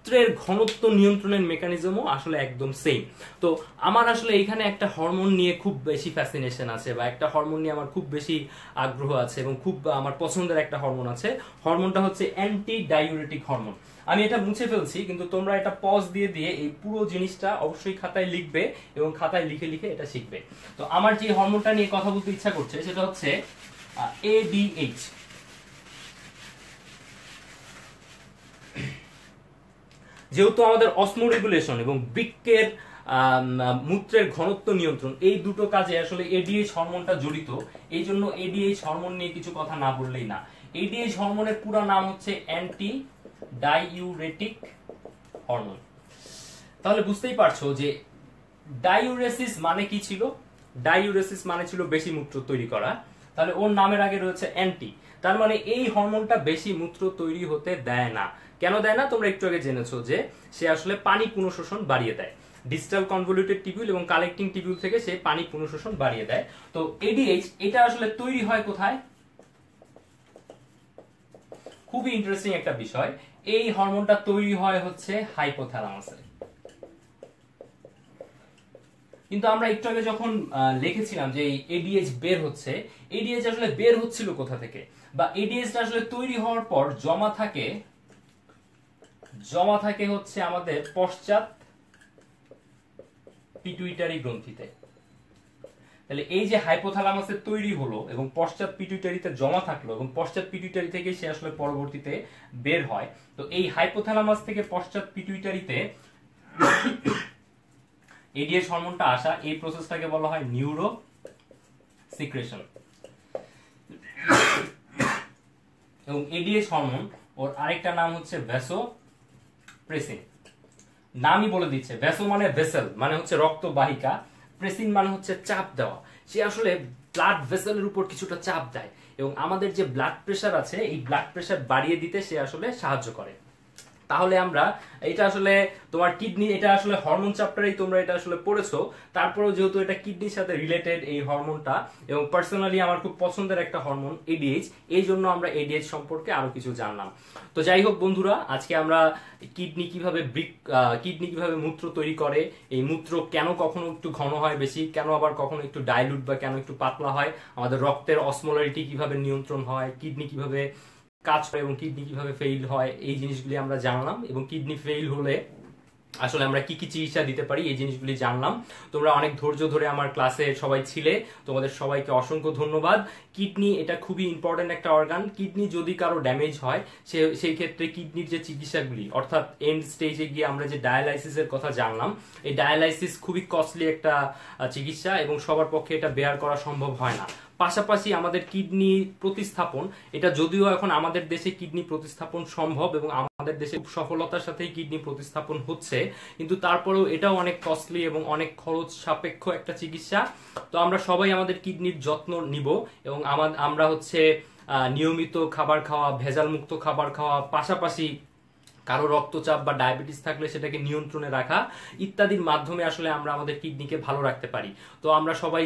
মূত্রের ঘনত্ব নিয়ন্ত্রণের মেকানিজমও আসলে একদম সেম। তো আমার আসলে এখানে একটা হরমোন নিয়ে খুব বেশি ফ্যাসিনেশন আছে, বা একটা হরমোন নিয়ে আমার খুব বেশি আগ্রহ আছে, এবং খুব আমার পছন্দের একটা হরমোন আছে। হরমোনটা হচ্ছে অ্যান্টি ডাইউরেটিক হরমোন। আমি এটা মুছে ফেলছি, কিন্তু তোমরা এটা পজ দিয়ে দিয়ে এই পুরো জিনিসটা অবশ্যই খাতায় লিখবে, এবং খাতায় লিখে লিখে এটা শিখবে। তো আমার যে হরমোনটা নিয়ে কথা বলতে ইচ্ছা করছে সেটা হচ্ছে এডিএইচ। যেহেতু আমাদের অসমো রেগুলেশন এবং বৃক্কের মূত্রের ঘনত্ব নিয়ন্ত্রণ, এই দুটো কাজে আসলে এডিএইচ হরমোনটা জড়িত, এই জন্য এডিএইচ হরমোন নিয়ে কিছু কথা না বললেই না। এডিএইচ হরমোনের পুরো নাম হচ্ছে অ্যান্টি ডাইউরেটিক হরমোন। তাহলে বুঝতেই পারছো যে ডাইউরেসিস মানে কি ছিল। ডাইউরেসিস মানে ছিল বেশি মূত্র তৈরি করা। তাহলে ওর নামের আগে রয়েছে অ্যান্টি, তার মানে এই হরমোনটা বেশি মূত্র তৈরি হতে দেয় না। কেন দেয় না তোমরা একটু আগে জেনেছো, যে সে আসলে পানি পুনঃশোষণ বাড়িয়ে দেয়। ডিস্টাল কনভলিউটেড টিবিউল এবং কালেক্টিং টিবিউল থেকে সে পানি পুনঃশোষণ বাড়িয়ে দেয়। তো এডিএইচ এটা আসলে তৈরি হয় কোথায়? খুবই ইন্টারেস্টিং একটা বিষয়, এই হরমোনটা তৈরি হয় হচ্ছে হাইপোথ্যালামাসে। কিন্তু আমরা একটু আগে যখন লিখেছিলাম যে এডিএইচ বের হচ্ছে, এডিএইচ আসলে বের হচ্ছিল কোথা থেকে, বা এডিএইচটা আসলে তৈরি হওয়ার পর জমা থাকে হচ্ছে আমাদের পশ্চাৎ পিটুইটারি গ্রন্থিতে। তাহলে এই যে হাইপোথ্যালামাসে তৈরি হলো এবং পশ্চাৎ পিটুইটারিতে জমা থাকলো, এবং পশ্চাৎ পিটুইটারি থেকে সে আসলে পরবর্তীতে বের হয়। তো এই হাইপোথ্যালামাস থেকে পশ্চাৎ পিটুইটারিতে এডিএইচ হরমোনটা আসা, এই প্রসেসটাকে বলা হয় নিউরো সিক্রেশন। এবং এডিএইচ হরমোন ওর আরেকটা নাম হচ্ছে ভ্যাসোপ্রেসিন। নামই বলে দিচ্ছে, ভ্যাসো মানে ভেসেল, মানে হচ্ছে রক্তবাহিকা, প্রেসিন মানে হচ্ছে চাপ দেওয়া। সে আসলে ব্লাড ভেসেলের উপর কিছুটা চাপ দেয়, এবং আমাদের যে ব্লাড প্রেশার আছে এই ব্লাড প্রেশার বাড়িয়ে দিতে সে আসলে সাহায্য করে। তাহলে আমরা এটা আসলে তোমার কিডনি, এটা আসলে হরমোন চ্যাপ্টারেই তোমরা এটা আসলে পড়েছো, তারপরেও যেহেতু এটা কিডনির সাথে রিলেটেড এই হরমোনটা, এবং পার্সোনালি আমার খুব পছন্দের একটা হরমোন এডিএইচ, এই জন্য আমরা এডিএইচ সম্পর্কে আরো কিছু জানলাম। তো যাই হোক বন্ধুরা, আজকে আমরা কিডনি কিভাবে মূত্র তৈরি করে, এই মূত্র কেন কখনো একটু ঘন হয় বেশি, কেন আবার কখনো একটু ডাইলুট বা কেন একটু পাতলা হয়, আমাদের রক্তের অসমোলারিটি কিভাবে নিয়ন্ত্রণ হয়, কিডনি কিভাবে কাজ করে এবং কিডনি কিভাবে ফেইল হয়, এই জিনিসগুলি আমরা জানলাম। এবং কিডনি ফেইল হলে আসলে আমরা কি কি চিকিৎসা দিতে পারি এই জিনিসগুলি জানলাম। তোমরা অনেক ধৈর্য ধরে আমার ক্লাসে সবাই ছিলে, তোমাদের সবাইকে অসংখ্য ধন্যবাদ। কিডনি এটা খুবই ইম্পর্টেন্ট একটা অর্গান। কিডনি যদি কারো ড্যামেজ হয় সেই ক্ষেত্রে কিডনির যে চিকিৎসাগুলি, অর্থাৎ এন্ড স্টেজে গিয়ে আমরা যে ডায়ালাইসিসের কথা জানলাম, এই ডায়ালাইসিস খুবই কস্টলি একটা চিকিৎসা, এবং সবার পক্ষে এটা বেয়ার করা সম্ভব হয় না। পাশাপাশি আমাদের কিডনি প্রতিস্থাপন, এটা যদিও এখন আমাদের দেশে কিডনি প্রতিস্থাপন সম্ভব এবং আমাদের দেশে খুব সফলতার সাথেই কিডনি প্রতিস্থাপন হচ্ছে, কিন্তু তারপরেও এটাও অনেক কস্টলি এবং অনেক খরচ সাপেক্ষ একটা চিকিৎসা। তো আমরা সবাই আমাদের কিডনির যত্ন নিব, এবং আমরা হচ্ছে নিয়মিত খাবার খাওয়া, ভেজাল মুক্ত খাবার খাওয়া, পাশাপাশি কারো রক্তচাপ বা ডায়াবেটিস থাকলে সেটাকে নিয়ন্ত্রণে রাখা ইত্যাদির মাধ্যমে আসলে আমরা আমাদের কিডনিকে ভালো রাখতে পারি। তো আমরা সবাই